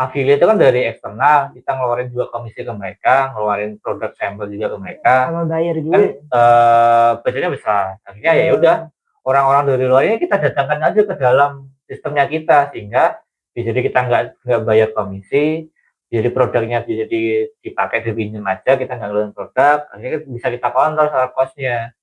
affiliate itu kan dari eksternal, kita ngeluarin juga komisi ke mereka, ngeluarin produk sampel juga ke mereka. Sama bayar juga. Kan budgetnya besar. Akhirnya ya udah orang-orang dari luar ini kita datangkan aja ke dalam sistemnya kita sehingga jadi kita nggak bayar komisi, jadi produknya jadi dipakai dipinjam aja, kita nggak ngeluarin produk, akhirnya bisa kita kontrol soal cost-nya.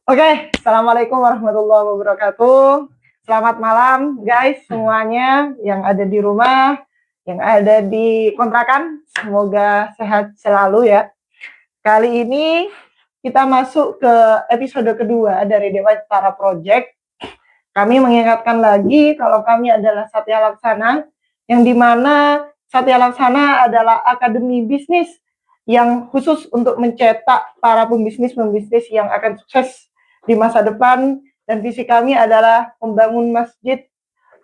Oke, Assalamualaikum warahmatullahi wabarakatuh. Selamat malam guys semuanya yang ada di rumah, yang ada di kontrakan. Semoga sehat selalu ya. Kali ini kita masuk ke episode kedua dari Dewa Citara Project. Kami mengingatkan lagi kalau kami adalah Satya Laksana, yang dimana Satya Laksana adalah akademi bisnis yang khusus untuk mencetak para pembisnis-pembisnis yang akan sukses di masa depan, dan visi kami adalah membangun masjid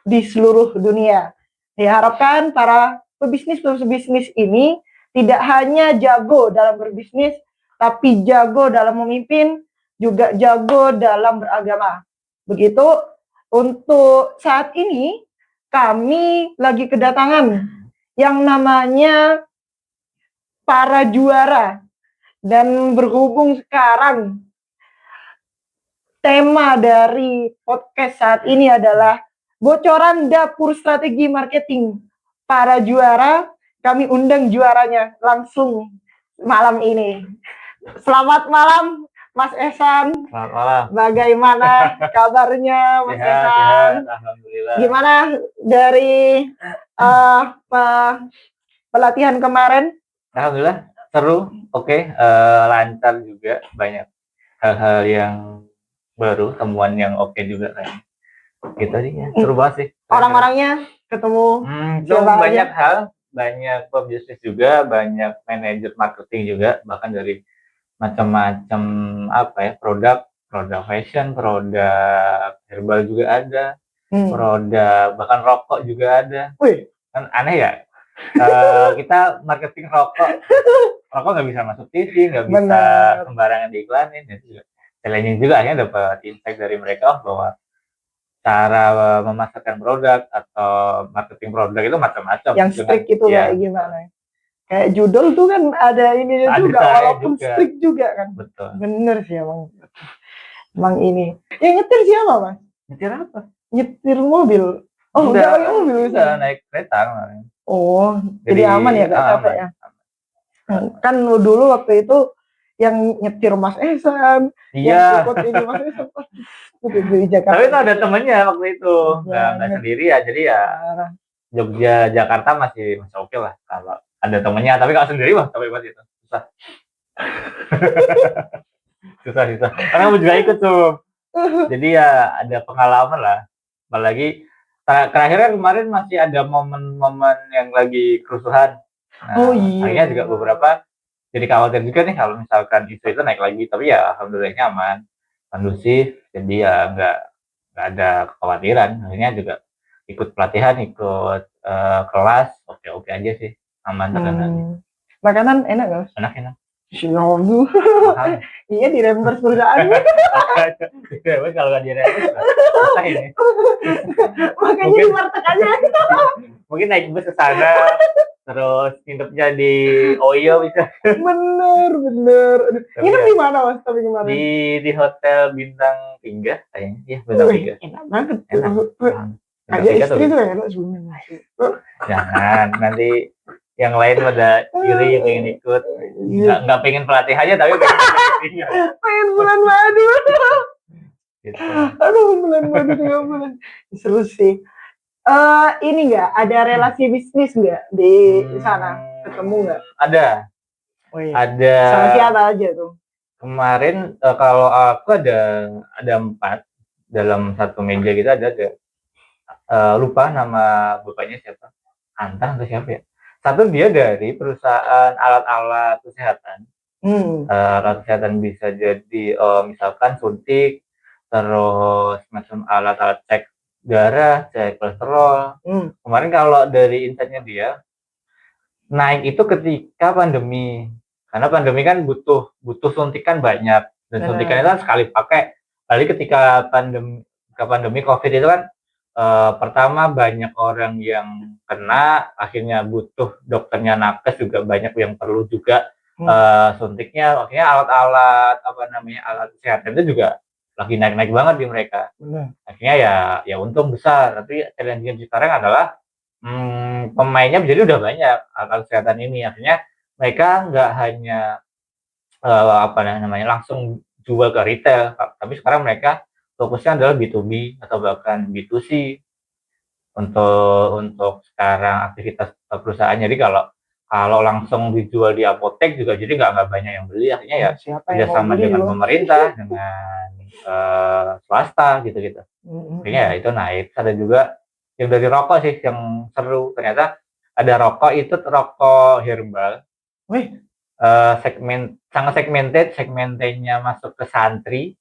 di seluruh dunia. Diharapkan para pebisnis ini tidak hanya jago dalam berbisnis, tapi jago dalam memimpin, juga jago dalam beragama. Begitu. Untuk saat ini kami lagi kedatangan yang namanya para juara, dan berhubung sekarang tema dari podcast saat ini adalah bocoran dapur strategi marketing para juara. Kami undang juaranya langsung malam ini. Selamat malam Mas Ehsan. Selamat malam. Bagaimana kabarnya Mas Ehsan? Sehat, alhamdulillah. Gimana dari pelatihan kemarin? Alhamdulillah seru, oke, lancar juga, banyak hal-hal yang baru, temuan yang oke juga kayaknya. Gitu sih ya, seru banget sih. Orang-orangnya ketemu banyak aja? Hal, banyak pebisnis juga, banyak manajer marketing juga, bahkan dari macam-macam produk fashion, produk herbal juga ada, produk bahkan rokok juga ada. Wih, kan aneh ya. Kita marketing rokok nggak bisa masuk TV, nggak bisa sembarangan diiklanin. Challenging juga, akhirnya dapat insight dari mereka bahwa cara memasarkan produk atau marketing produk itu macam-macam. Yang strict itu ya, kayak gimana? Kayak judul tuh kan ada ini juga, walaupun strict juga kan. Betul. Bener sih emang ini. Yang nyetir siapa Mas? Nyetir apa? Nyetir mobil. Oh, udah pakai mobil. Udah naik kereta kemarin. Oh, jadi aman ya, gak capek ya? Kan dulu waktu itu yang nyetir Mas Ehsan, yang ikut ini Mas Ehsan di Jakarta. Tapi itu ada temennya waktu itu, nggak sendiri ya, jadi ya Jogja Jakarta masih oke lah kalau ada temennya, tapi kalau sendiri wah capek banget itu, susah. susah. Karena aku juga ikut tuh, jadi ya ada pengalaman lah, apalagi terakhir kan kemarin masih ada momen-momen yang lagi kerusuhan. Nah, akhirnya juga beberapa jadi khawatir juga nih kalau misalkan isu itu naik lagi, tapi ya alhamdulillahnya aman, kondusif, jadi ya nggak ada kekhawatiran. Akhirnya juga ikut pelatihan, ikut kelas, oke aja sih, aman terkendali. Makanan enak nggak? Enak. Iya, di reimburse perusahaan. Kalau nggak di reimburse susah ini. Makanya di warteg aja. Mungkin naik bus ke sana, terus nginepnya di Oyo bisa. Bener. Nginep di mana Mas tapi kemarin? Di hotel bintang 3 kayaknya. Iya, bintang 3. Enak banget. Aja istri tuh enak sebenarnya. Jangan, nanti yang lain pada iri yang pengen ikut. Nggak pengen pelatihannya, tapi pengen bulan madu. Gitu. Aduh, bulan madu 3 bulan. Seru sih. Ini nggak ada relasi bisnis nggak di sana? Ketemu nggak? Ada. Oh, iya. Ada. Sama siapa aja tuh? Kemarin kalau aku ada 4 dalam satu meja kita ada. Lupa nama bapaknya siapa. Antang atau siapa ya? Satu dia dari perusahaan alat-alat kesehatan. Alat kesehatan bisa jadi misalkan suntik, terus macam alat-alat cek darah, cek kolesterol. Kemarin kalau dari insight-nya dia naik itu ketika pandemi, karena pandemi kan butuh suntikan banyak, dan suntikan itu kan sekali pakai Kali ketika pandemi COVID itu kan pertama banyak orang yang kena, akhirnya butuh dokternya nakes juga banyak yang perlu juga suntiknya, akhirnya alat-alat alat kesehatan itu juga lagi naik-naik banget di mereka. Akhirnya ya untung besar. Tapi challenge sekarang adalah pemainnya jadi udah banyak alat kesehatan ini. Akhirnya mereka nggak hanya langsung jual ke retail, tapi sekarang mereka fokusnya adalah B2B atau bahkan B2C untuk sekarang aktivitas perusahaan. Jadi kalau langsung dijual di apotek juga jadi nggak banyak yang beli. Akhirnya ya kerjasama dengan pemerintah, dengan swasta gitu. Akhirnya ya itu naik. Ada juga yang dari rokok sih yang seru. Ternyata ada rokok itu rokok herbal. Sangat segmentenya masuk ke santri.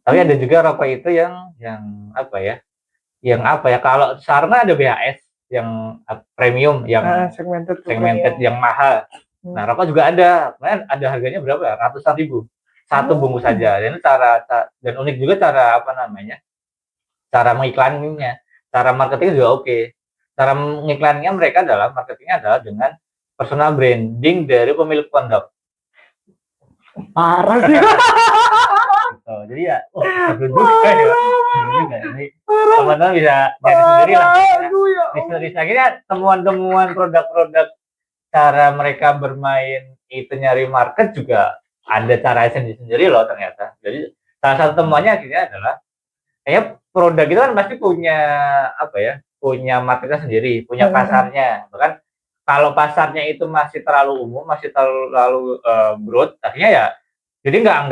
Tapi ada juga rokok itu yang kalau Sarna ada BHS yang premium, yang segmented yang mahal. Nah, rokok juga ada harganya berapa? Ratusan ribu satu bungkus saja. Dan dan unik juga cara mengiklaninya, cara marketing juga oke. Cara mengiklaninya mereka marketingnya adalah dengan personal branding dari pemilik pondok. Parah sih. Jadi ya, seru juga ya. Jadi teman-teman bisa nyari sendiri lah. Bisa akhirnya temuan-temuan produk-produk cara mereka bermain itu nyari market juga ada cara sendiri loh ternyata. Jadi salah satu temuannya akhirnya adalah kayaknya produk itu kan pasti punya marketnya sendiri, punya pasarnya. Bahkan kalau pasarnya itu masih terlalu umum, masih terlalu broad, akhirnya ya jadi nggak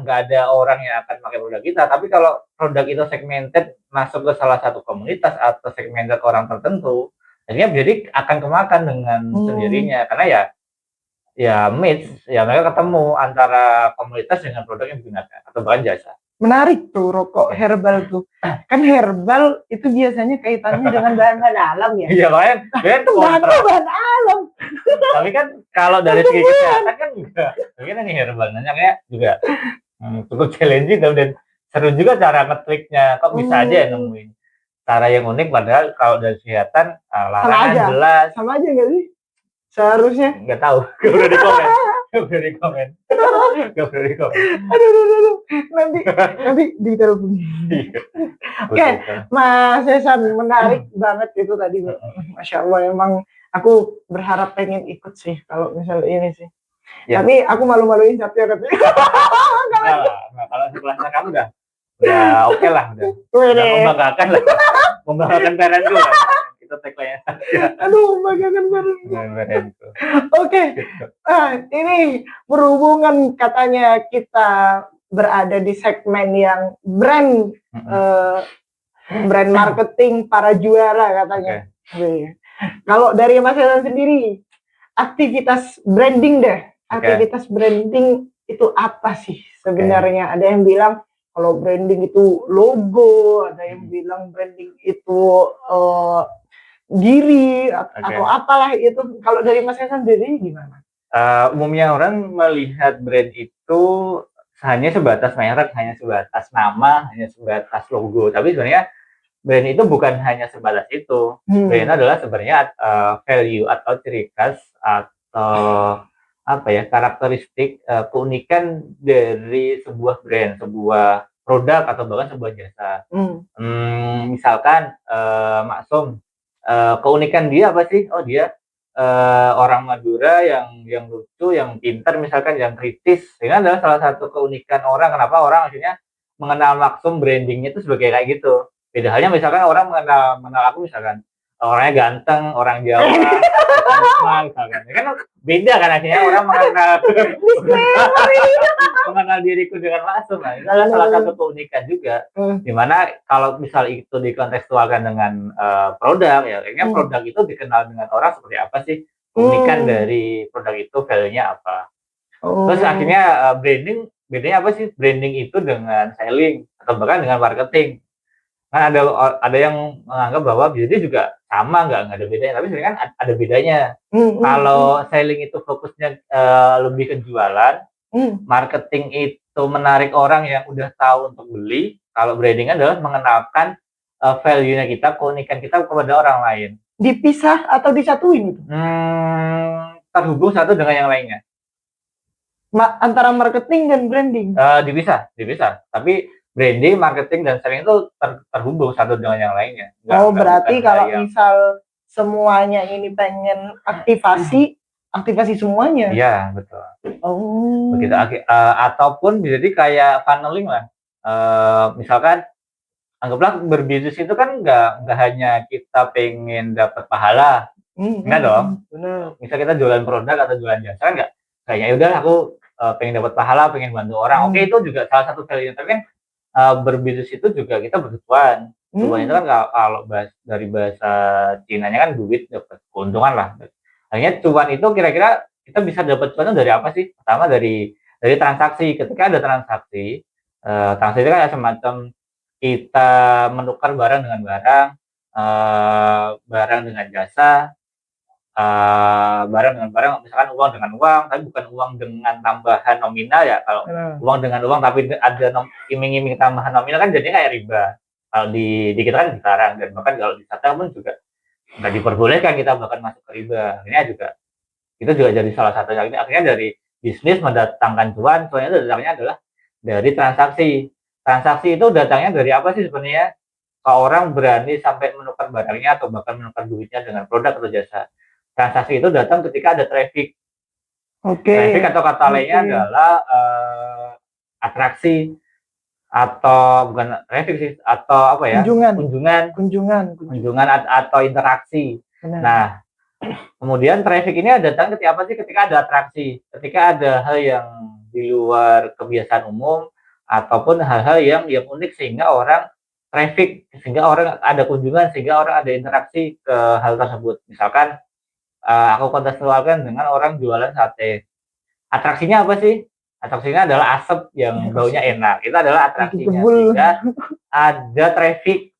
ada orang yang akan pakai produk kita. Tapi kalau produk itu segmented masuk ke salah satu komunitas atau segmented orang tertentu, akhirnya jadi akan kemakan dengan sendirinya. Karena ya match, ya mereka ketemu antara komunitas dengan produk yang digunakan atau bahkan jasa. Menarik tuh rokok herbal tuh. Kan herbal itu biasanya kaitannya dengan bahan-bahan alam ya. Iya, bahan alam. Tapi kan kalau dari segi kesehatan kan enggak. Tapi kan ini herbal, nanya kayak juga cukup challenging dan seru juga cara nge-tweaknya. Kok bisa aja nemuin cara yang unik, padahal kalau dari kesehatan larangan jelas. Sama aja nggak sih? Seharusnya. Nggak tahu. Gak udah di komen. Aduh. Nanti ditelepon. Oke, Mas Esan, menarik banget itu tadi. Masya Allah, emang aku berharap pengen ikut sih kalau misalnya ini sih. Ya. Tapi aku malu-maluin Satya katanya. Nah, kalau setelahnya kamu udah oke lah, udah membanggakan parentku lah. Itu tagline-nya. Aduh, membanggakan parentku. Oke. Ini berhubungan katanya kita berada di segmen yang brand marketing para juara katanya. Okay. Kalau dari Mas Esan sendiri, aktivitas branding deh. Aktivitas branding itu apa sih sebenarnya? Ada yang bilang kalau branding itu logo, ada yang bilang branding itu diri atau apalah itu. Kalau dari Mas Esan sendiri gimana? Umumnya orang melihat brand itu hanya sebatas merek, hanya sebatas nama, hanya sebatas logo. Tapi sebenarnya brand itu bukan hanya sebatas itu. Brand adalah sebenarnya value atau ciri khas atau karakteristik keunikan dari sebuah brand, sebuah produk atau bahkan sebuah jasa. Misalkan Maksum, keunikan dia apa sih? Oh, dia orang Madura yang lucu, yang pintar, misalkan yang kritis. Ini adalah salah satu keunikan orang. Kenapa orang akhirnya mengenal Maksum, brandingnya itu sebagai kayak gitu. Beda halnya misalkan orang mengenal aku misalkan orangnya ganteng, orang Jawa, misalkan. Ya kan beda kan akhirnya orang mengenal diriku dengan Maksum. Nah, itu adalah salah satu keunikan juga. Dimana kalau misal itu dikontekstualkan dengan produk, ya kayaknya produk itu dikenal dengan orang seperti apa sih? Keunikan dari produk itu, value-nya apa? Terus akhirnya branding, bedanya apa sih? Branding itu dengan selling atau bahkan dengan marketing. Kan ada yang menganggap bahwa bisnis juga sama, nggak ada bedanya, tapi sebenarnya kan ada bedanya. Kalau selling itu fokusnya lebih ke jualan, marketing untuk menarik orang yang udah tahu untuk beli, kalau branding adalah mengenalkan value-nya kita, keunikan kita kepada orang lain. Dipisah atau disatuin itu? Terhubung satu dengan yang lainnya. Antara marketing dan branding? Dipisah. Tapi branding, marketing, dan selling itu terhubung satu dengan yang lainnya. Berarti kalau misal semuanya ini pengen aktivasi semuanya? Iya, betul. Begitu. Ataupun jadi kayak funneling lah. Misalkan anggaplah berbisnis itu kan nggak hanya kita pengen dapat pahala, enggak dong. Benar. Misal kita jualan produk atau jualan jasa kan nggak kayaknya udah aku pengen dapat pahala, pengen bantu orang. Oke, itu juga salah satu value. Tapi kan berbisnis itu juga kita bertujuan. Tujuan itu kan kalau dari bahasa Cinanya kan duit, dapat keuntungan lah. Akhirnya cuan itu kira-kira kita bisa dapat cuan dari apa sih? Pertama dari transaksi. Ketika ada transaksi itu kan semacam kita menukar barang dengan barang, barang dengan jasa, barang dengan barang, misalkan uang dengan uang, tapi bukan uang dengan tambahan nominal ya. Kalau uang dengan uang tapi ada iming-iming tambahan nominal kan jadinya kayak riba. Kalau di kita kan dilarang, dan bahkan kalau di Sata pun juga nggak diperbolehkan kita bahkan masuk ke riba. Akhirnya juga itu juga jadi salah satunya. Akhirnya dari bisnis mendatangkan cuan, cuannya itu datangnya adalah dari transaksi. Transaksi itu datangnya dari apa sih sebenarnya? Kalau orang berani sampai menukar barangnya atau bahkan menukar duitnya dengan produk atau jasa. Transaksi itu datang ketika ada traffic. Traffic atau kata lainnya adalah atraksi, atau bukan traffic sih, atau apa ya? Kunjungan atau interaksi. Benar. Nah, kemudian traffic ini datang ketika apa sih? Ketika ada atraksi, ketika ada hal yang di luar kebiasaan umum, ataupun hal-hal yang unik sehingga orang traffic, sehingga orang ada kunjungan, sehingga orang ada interaksi ke hal tersebut. Misalkan aku kontekstualkan dengan orang jualan sate. Atraksinya apa sih? Atraksinya adalah asap yang baunya enak. Itu adalah atraksinya. Sehingga ada traffic,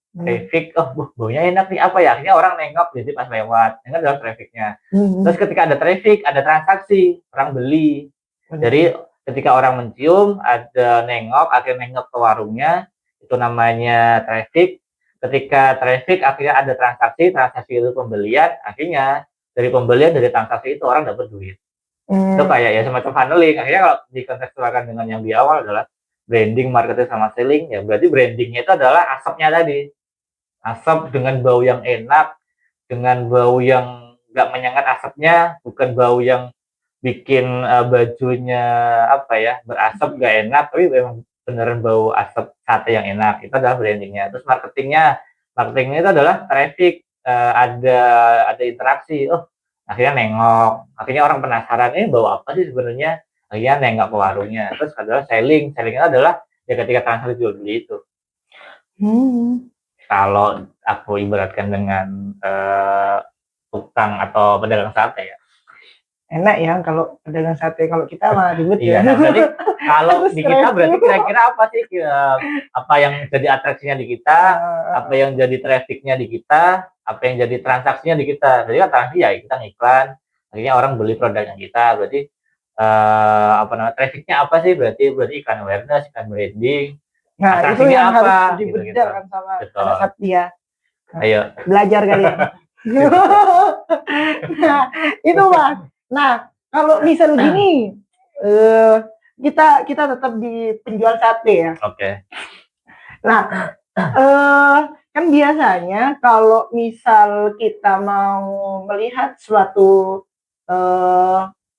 baunya enak nih, apa ya? Akhirnya orang nengok jadi pas lewat. Itu adalah trafficnya. Terus ketika ada traffic, ada transaksi, orang beli. Jadi ketika orang mencium, ada nengok, akhirnya nengok ke warungnya, itu namanya traffic. Ketika traffic, akhirnya ada transaksi itu pembelian, akhirnya dari pembelian, dari transaksi itu orang dapat duit. Itu kayak ya semacam funneling. Akhirnya kalau dikontekstualkan dengan yang di awal adalah branding, marketing, sama selling, ya berarti brandingnya itu adalah asapnya tadi. Asap dengan bau yang enak, dengan bau yang nggak menyengat asapnya, bukan bau yang bikin bajunya apa ya berasap gak enak, tapi memang beneran bau asap sate yang enak. Itu adalah brandingnya. Terus marketingnya itu adalah traffic, ada interaksi. Akhirnya nengok, akhirnya orang penasaran, bau apa sih sebenarnya, akhirnya nengok ke warungnya. Terus adalah selling itu adalah ya ketika transaksi jual beli itu. Kalau aku ibaratkan dengan tukang atau pedagang sate ya. Enak ya kalau pedagang sate, kalau kita mah ribet ya. Nah, berarti kalau di kita berarti kira-kira apa sih apa yang jadi atraksinya di kita, apa yang jadi trafficnya di kita, apa yang jadi transaksinya di kita. Jadi kan transaksi ya kita ngiklan, akhirnya orang beli produknya kita. Berarti trafficnya apa sih? Berarti iklan awareness, iklan branding. Nah, itu yang apa? Harus dibedah kan sama anak Satya. Ayo belajar kalian. Nah, itu Mas. Nah, kalau misal gini, kita tetap di penjual sate ya. Oke. Nah, kan biasanya kalau misal kita mau melihat suatu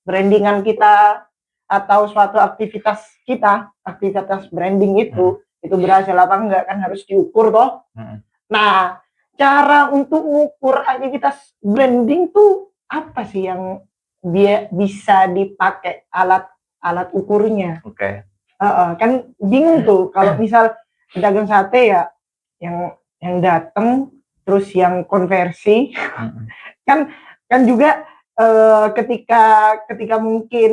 brandingan kita atau suatu aktivitas branding itu berhasil apa enggak kan harus diukur toh. Nah, cara untuk mengukur aktivitas branding tuh apa sih yang dia bisa dipakai alat ukurnya? Kan bingung tuh kalau misal pedagang sate ya yang datang terus yang konversi kan juga ketika mungkin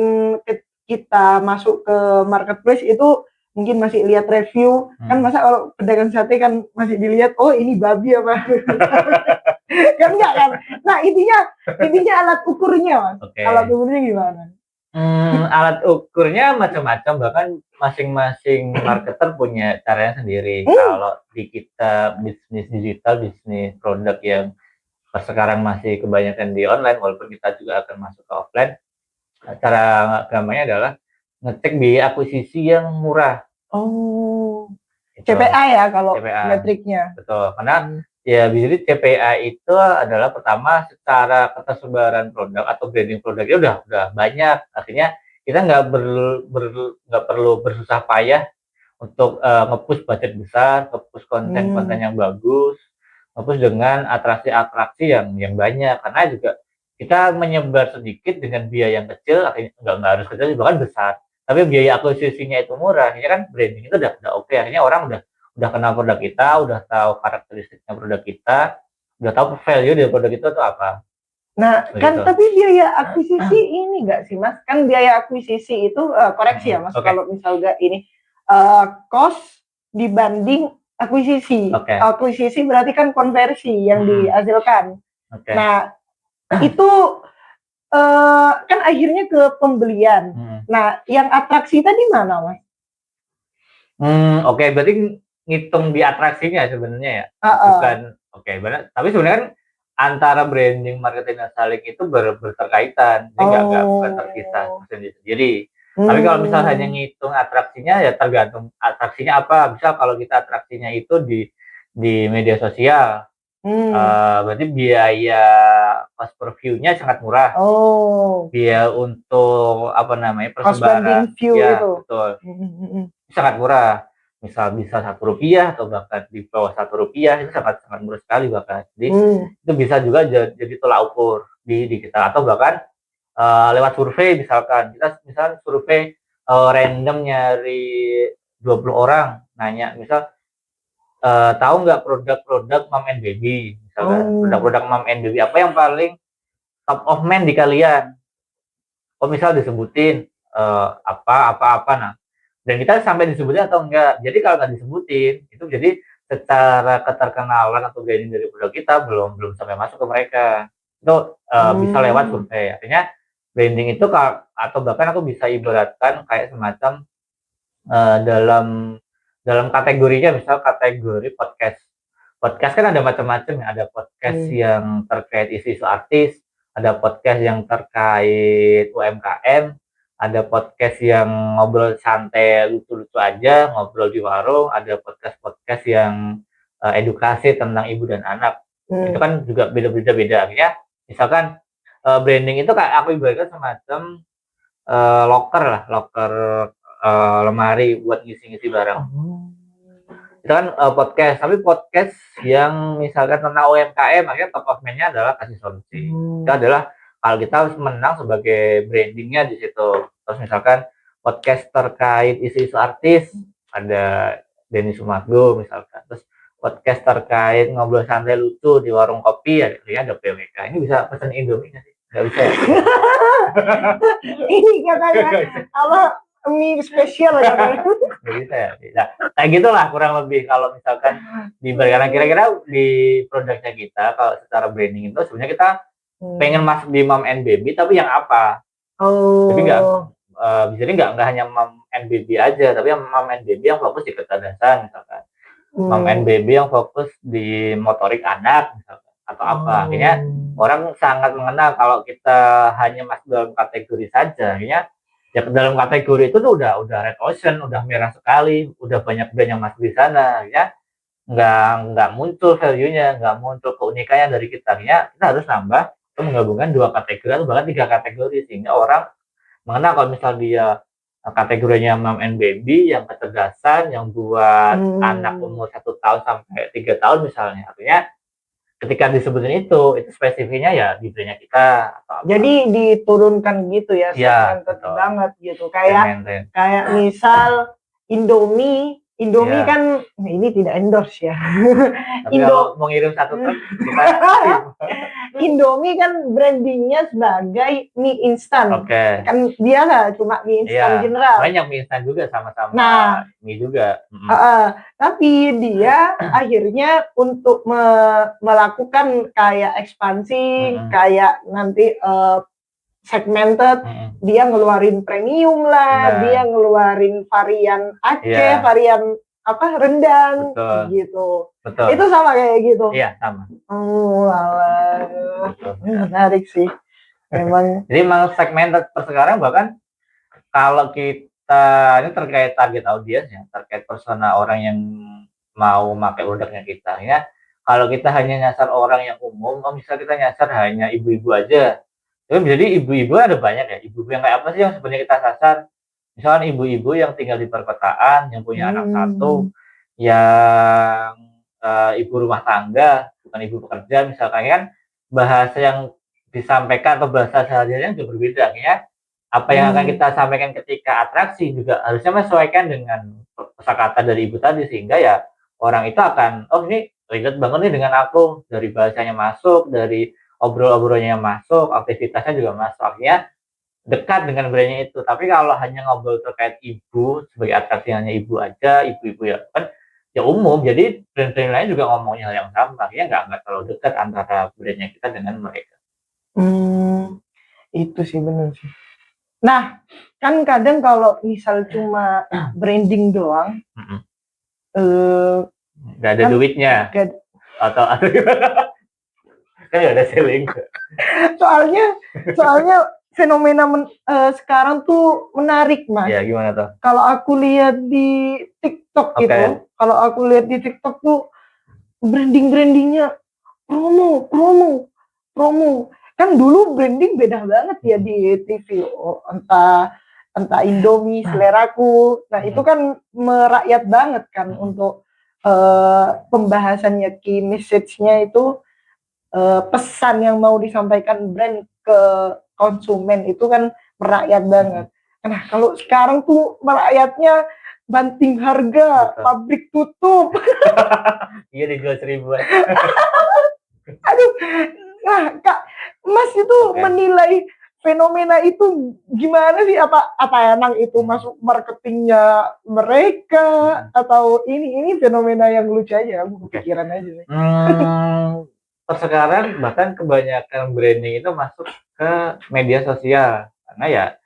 kita masuk ke marketplace itu mungkin masih lihat review kan, masa kalau pedagang sate kan masih dilihat ini babi apa kan enggak kan. Nah intinya alat ukurnya Mas. Alat ukurnya gimana? Alat ukurnya macam-macam, bahkan masing-masing marketer punya caranya sendiri. Kalau di kita bisnis digital, bisnis produk yang sekarang masih kebanyakan di online, walaupun kita juga akan masuk ke offline, cara gampangnya adalah ngecek biaya akuisisi yang murah. Gitu. CPA ya kalau CPA. metriknya. Betul, karena ya jadi CPA itu adalah pertama secara ketersebaran produk atau branding produknya udah banyak, artinya kita nggak perlu bersusah payah untuk nge-push budget besar, nge-push konten-konten yang bagus, nge-push dengan atraksi-atraksi yang banyak, karena juga kita menyebar sedikit dengan biaya yang kecil, akhirnya nggak harus kecil, bahkan besar, tapi biaya akuisisinya itu murah, akhirnya kan branding itu udah oke, akhirnya orang udah kenal produk kita, udah tahu karakteristiknya produk kita, udah tahu value dari produk itu tuh apa. Nah, kan tapi biaya akuisisi ini enggak sih, Mas? Kan biaya akuisisi itu koreksi ya, Mas, kalau misalnya ini cost dibanding akuisisi. Akuisisi berarti kan konversi yang dihasilkan. Nah, itu kan akhirnya ke pembelian. Nah, yang atraksi tadi mana, Mas? Berarti ngitung di atraksinya sebenarnya ya, bukan benar. Tapi sebenarnya kan antara branding, marketing, dan saling itu berterkaitan, jadi nggak bukan terpisah sendiri. Tapi kalau misalnya hanya ngitung atraksinya, ya tergantung atraksinya apa. Misal kalau kita atraksinya itu di media sosial, berarti biaya cost per view-nya sangat murah. Biaya untuk persebaran, ya betul, sangat murah. Misal bisa Rp1 atau bahkan di bawah Rp1 itu sangat murah sekali bahkan. Jadi itu bisa juga jadi tolak ukur di kita, atau bahkan lewat survei, misalkan kita survei random nyari 20 orang, nanya misal tahu nggak produk-produk mom and baby, misalkan produk-produk mom and baby apa yang paling top of mind di kalian, misal disebutin apa, nah, dan kita sampai disebutin atau enggak. Jadi kalau nggak disebutin, itu jadi secara keterkenalan atau branding dari produk kita belum sampai masuk ke mereka. Itu bisa lewat survei. Artinya branding itu atau bahkan aku bisa ibaratkan kayak semacam dalam kategorinya, misal kategori podcast. Podcast kan ada macam-macam ya. Ada podcast yang terkait isu-isu artis, ada podcast yang terkait UMKM, ada podcast yang ngobrol santai lucu-lucu aja, ngobrol di warung, ada podcast yang edukasi tentang ibu dan anak. Itu kan juga beda-beda. Akhirnya misalkan branding itu kayak aku ibaratkan semacam locker lemari buat ngisi-ngisi barang. Itu kan podcast, tapi podcast yang misalkan tentang UMKM, akhirnya top of mind-nya adalah kasih solusi. Itu adalah kalau kita harus menang sebagai brandingnya di situ. Terus misalkan podcast terkait isu-isu artis, ada Denny Sumargo misalkan. Terus podcast terkait ngobrol santai lucu di warung kopi, ada PWK. Ini bisa pesan Indomie nggak sih? Nggak bisa ya? Ini katanya apa mie spesial ya? Nggak bisa ya? Nah, kayak gitulah kurang lebih kalau misalkan diberikan kira-kira di produknya kita, kalau secara branding itu sebenarnya kita pengen masuk di mom and baby, tapi yang apa? Jadi nggak hanya mom and baby aja, tapi yang mom and baby yang fokus di kecerdasan misalkan, mom and baby yang fokus di motorik anak misalkan, atau apa. Akhirnya orang sangat mengenal kalau kita hanya masuk dalam kategori saja. Akhirnya ya dalam kategori itu tuh udah red ocean, udah merah sekali, udah banyak brand yang masuk di sana. Ya nggak muncul value-nya, nggak muncul keunikannya dari kita. Akhirnya kita harus nambah atau menggabungkan 2 kategori atau bahkan 3 kategori, sehingga orang mengenal kalau misal dia kategorinya mom and baby yang kecerdasan, yang buat anak umur 1 tahun sampai 3 tahun misalnya. Artinya ketika disebutin itu spesifiknya ya di brandnya kita. Jadi diturunkan gitu ya, segmented banget gitu. Kayak misal Indomie kan ini tidak endorse ya. Tapi kalau mau ngirim 1 truk kita Indomie kan brandingnya sebagai mie instan. Kan biasa cuma mie instan general. Banyak mie instan juga sama-sama mie juga. Tapi dia akhirnya untuk melakukan kayak ekspansi, kayak nanti segmented, dia ngeluarin premium lah, dia ngeluarin varian Aceh, varian apa rendang, gitu. Betul. Itu sama kayak gitu. Iya, sama. Oh, alah. Menarik sih. Memang. Jadi memang segmented per sekarang, bahkan kalau kita ini terkait target audiens ya, terkait persona orang yang mau pakai produknya kita ya. Kalau kita hanya nyasar orang yang umum, misalnya kita nyasar hanya ibu-ibu aja. Jadi ibu-ibu ada banyak ya. Ibu-ibu yang kayak apa sih yang sebenarnya kita sasar? Misalkan ibu-ibu yang tinggal di perkotaan, yang punya anak satu, yang ibu rumah tangga, bukan ibu pekerja, misalkan kan bahasa yang disampaikan atau bahasa sehari-harinya juga berbeda. Akhirnya apa yang akan kita sampaikan ketika atraksi juga harusnya menyesuaikan dengan kosakata dari ibu tadi, sehingga ya orang itu akan, oh ini relate banget nih dengan aku, dari bahasanya masuk, dari obrol-obrolnya masuk, aktivitasnya juga masuk, akhirnya dekat dengan brandnya itu. Tapi kalau hanya ngobrol terkait ibu, sebagai atraksi hanya ibu aja, ibu-ibu ya kan ya umum, jadi brand-brand lain juga ngomongnya hal yang sama, akhirnya nggak terlalu dekat antara brandnya kita dengan mereka. Itu sih benar sih. Nah, kan kadang kalau misal cuma branding doang, nggak ada kan, duitnya, atau gimana? Kan nggak ada selling. soalnya fenomena sekarang tuh menarik, Mas. Ya, gimana tuh? Kalau aku lihat di TikTok itu, kalau aku lihat di TikTok tuh brandingnya promo. Kan dulu branding beda banget ya di TV. Oh, entah Indomie, seleraku. Nah, itu kan merakyat banget kan untuk pembahasannya, key message-nya itu pesan yang mau disampaikan brand ke konsumen itu kan merakyat banget. Nah, kalau sekarang tuh merakyatnya banting harga, pabrik tutup. Iya, dijual 1.000-an. Aduh, nah Kak, Mas itu menilai fenomena itu gimana sih? Apa emang itu masuk marketingnya mereka atau ini fenomena yang lucu aja, aku kepikiran aja sih. Sekarang bahkan kebanyakan branding itu masuk ke media sosial, karena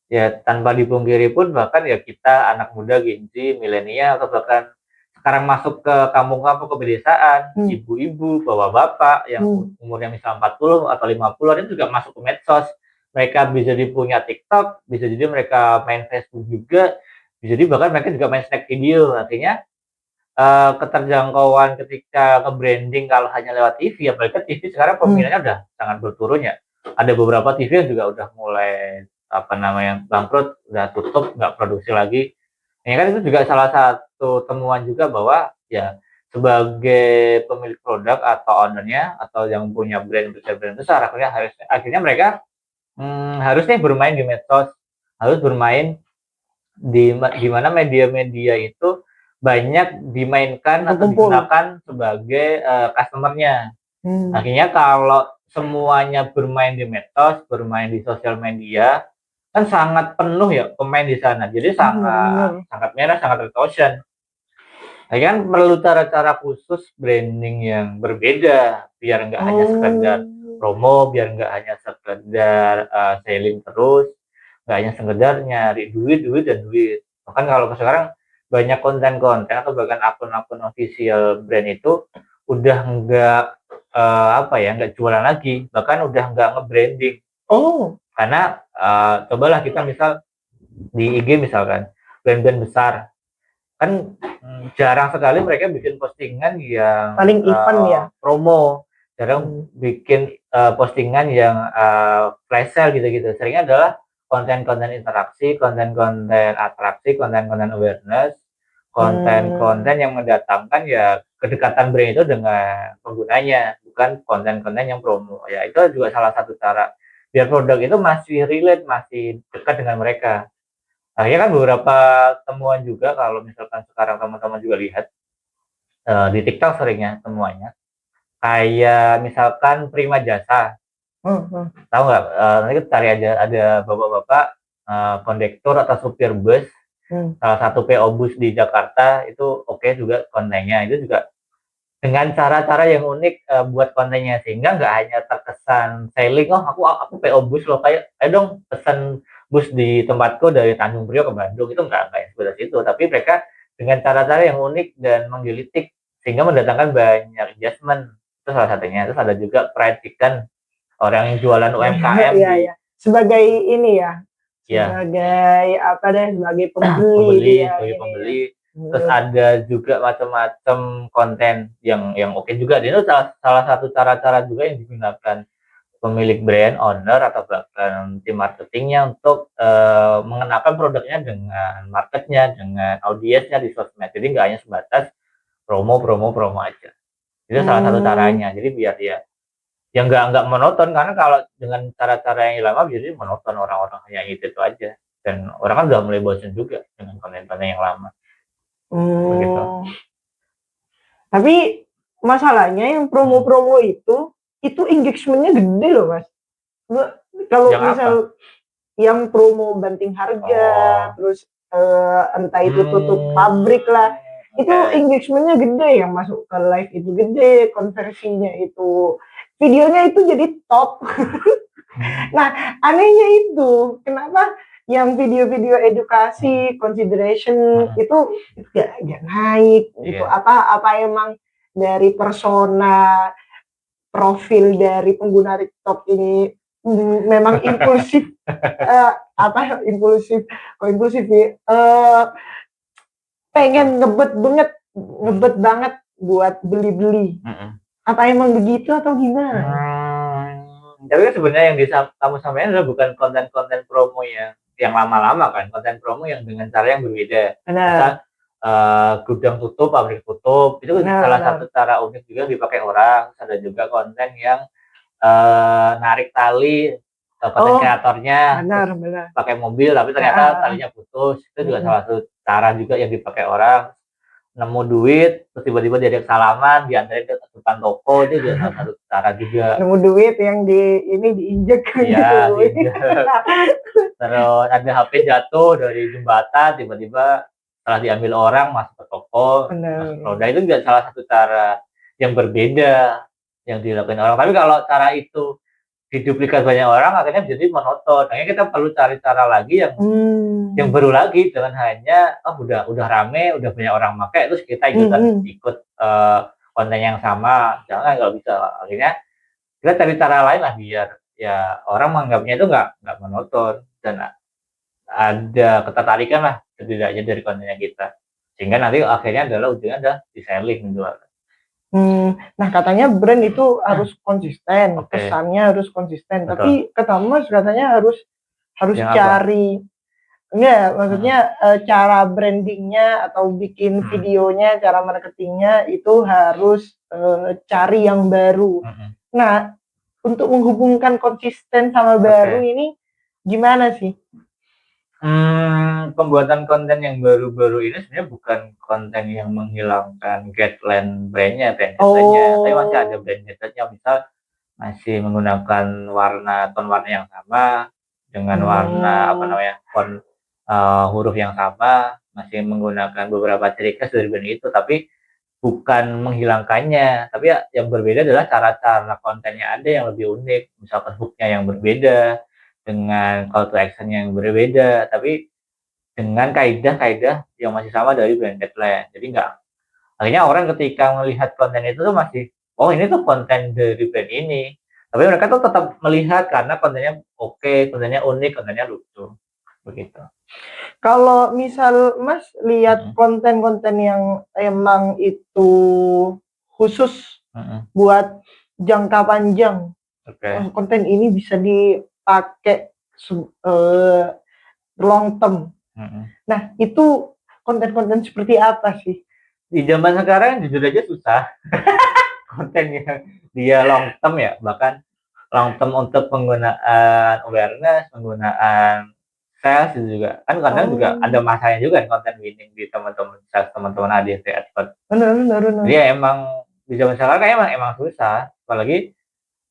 ya tanpa dipungkiri pun bahkan ya kita anak muda, Gen Z, milenial, atau bahkan sekarang masuk ke kampung-kampung, ke pedesaan, ibu-ibu, bapak-bapak yang umurnya misal 40 atau 50 itu juga masuk ke medsos. Mereka bisa jadi punya TikTok, bisa jadi mereka main Facebook juga, bisa jadi bahkan mereka juga main snack video. Artinya keterjangkauan ketika nge-branding kalau hanya lewat TV, apalagi TV sekarang peminatnya udah sangat berturun ya. Ada beberapa TV yang juga udah mulai bangkrut, udah tutup, nggak produksi lagi. Ini kan itu juga salah satu temuan juga bahwa ya sebagai pemilik produk atau ownernya atau yang punya brand besar, akhirnya mereka harusnya bermain di medsos, harus bermain di mana media-media itu banyak dimainkan atau digunakan sebagai customernya. Akhirnya kalau semuanya bermain di medsos, bermain di sosial media, kan sangat penuh ya pemain di sana. Jadi sangat merah, sangat red ocean. Nah, kan perlu cara-cara khusus branding yang berbeda biar nggak hanya sekedar promo, biar nggak hanya sekedar selling terus, nggak hanya sekedar nyari duit. Bahkan kalau sekarang banyak konten-konten atau bahkan akun-akun official brand itu udah nggak nggak jualan lagi, bahkan udah nggak nge-branding. Karena cobalah kita misal di IG misalkan brand-brand besar kan jarang sekali mereka bikin postingan yang paling event ya promo, jarang bikin postingan yang flash sale gitu. Seringnya adalah konten-konten interaksi, konten-konten atraksi, konten-konten awareness, konten-konten yang mendatangkan ya kedekatan brand itu dengan penggunanya, bukan konten-konten yang promo. Ya itu juga salah satu cara biar produk itu masih relate, masih dekat dengan mereka. Akhirnya kan beberapa temuan juga kalau misalkan sekarang teman-teman juga lihat di TikTok seringnya temuannya kayak misalkan Prima Jasa, tahu nggak? Nanti kita cari aja, ada bapak-bapak kondektur atau supir bus, salah satu PO bus di Jakarta itu juga kontennya itu juga dengan cara-cara yang unik buat kontennya, sehingga nggak hanya terkesan selling, oh aku PO bus loh, kayak ayo dong pesan bus di tempatku dari Tanjung Priok ke Bandung, itu nggak yang seperti itu, tapi mereka dengan cara-cara yang unik dan menggelitik sehingga mendatangkan banyak engagement, itu salah satunya. Terus ada juga fried chicken, orang yang jualan UMKM Iya, di ya. Sebagai ini ya, ya sebagai apa deh, sebagai pembeli pembeli dia sebagai ini ya. pembeli. Terus ada juga macam-macam konten yang oke juga. Ini salah satu cara-cara juga yang digunakan pemilik brand, owner, atau bahkan tim marketingnya untuk mengenalkan produknya dengan marketnya, dengan audiensnya di sosmed. Jadi nggak hanya sebatas promo aja. Itu salah satu Hmm, caranya. Jadi biar dia yang nggak monoton, karena kalau dengan cara-cara yang lama jadi monoton, orang-orang hanya itu aja. Dan orang kan udah mulai bosan juga dengan konten-konten yang lama. Begitu. hmm. Tapi masalahnya yang Hmm. promo-promo itu engagement-nya gede loh mas. Kalau Yang apa? misal yang promo banting harga, Oh. terus entah itu tutup Hmm. pabrik lah, itu Oke. engagement-nya gede, yang masuk ke live itu gede, konversinya itu, videonya itu jadi top. Hmm. Nah, anehnya itu, kenapa yang video-video edukasi, consideration Hmm. itu gak naik gitu? Iya. Apa emang dari persona profil dari pengguna TikTok ini memang impulsif, apa impulsif, kok impulsif ya? Pengen Apa? ngebet banget buat beli-beli. Hmm. Apa emang begitu atau gimana? Tapi kan sebenarnya yang kamu sampaikan adalah bukan konten-konten promo yang lama-lama kan, konten promo yang dengan cara yang berbeda. Misal Benar, gudang tutup, pabrik tutup, itu benar, salah benar. satu cara unik juga dipakai orang. Terus ada juga konten yang narik tali, konten Oh, kreatornya, terus benar, benar. pakai mobil tapi Ah, ternyata ah, ah. talinya putus. Itu juga Mm-mm. salah satu cara juga yang dipakai orang. Nemu duit, terus tiba-tiba diajak salaman, diantarin ke depan toko, itu juga salah satu cara juga. Nemu duit yang ini diinjek Iya, gitu. diinjak. Terus ada HP jatuh dari jembatan, tiba-tiba setelah diambil orang masuk ke toko, masuk Benar. roda, itu juga salah satu cara yang berbeda yang dilakukan orang. Tapi kalau cara itu diduplikat banyak orang, akhirnya jadi monoton. Akhirnya kita perlu cari cara lagi yang Hmm. baru lagi, dengan hanya udah rame, udah banyak orang pakai, terus kita ikutan Mm-mm. ikut konten yang sama, jangan, nggak bisa. Akhirnya kita cari cara lain lah biar ya orang menganggapnya itu nggak monoton, dan ada ketertarikan lah setidaknya dari kontennya kita, sehingga nanti akhirnya adalah ujungnya ada di selling jual. Nah katanya brand itu harus konsisten, Oke, pesannya harus konsisten. betul. Tapi kata Mas katanya harus harus Yang apa? cari, enggak, Mm-mm. maksudnya cara brandingnya atau bikin Mm-mm. videonya, cara marketingnya itu harus cari yang baru. Mm-mm. Nah, untuk menghubungkan konsisten sama baru Oke. ini gimana sih? Pembuatan konten yang baru-baru ini sebenarnya bukan konten yang menghilangkan guideline brandnya, brand guideline-nya, tapi masih ada Oh, brand guideline-nya. Misal masih menggunakan tone warna yang sama, dengan warna apa hmm, namanya, huruf yang sama, masih menggunakan beberapa ciri khas dari brand itu, tapi bukan menghilangkannya. Tapi ya yang berbeda adalah cara-cara kontennya ada yang lebih unik, misalkan hook-nya yang berbeda, dengan call to action yang berbeda, tapi dengan kaidah-kaidah yang masih sama dari brand guideline. Jadi nggak, akhirnya orang ketika melihat konten itu tuh masih, oh ini tuh konten dari brand ini. Tapi mereka tuh tetap melihat karena kontennya oke, kontennya unik, kontennya lucu. Begitu. kalau misal Mas lihat Mm-mm. konten-konten yang emang itu khusus Mm-mm. buat jangka panjang, Oke. konten ini bisa dipakai long term. Mm-mm. Nah, itu konten-konten seperti apa sih? Di zaman sekarang jujur aja susah konten yang dia long term ya, bahkan long term untuk penggunaan awareness, penggunaan sales itu juga kan kadang juga Oh, ada masanya juga kan, konten winning di teman-teman sales, teman-teman ADT expert. benar, benar, benar. Jadi ya emang di zaman sekarang kayak emang susah, apalagi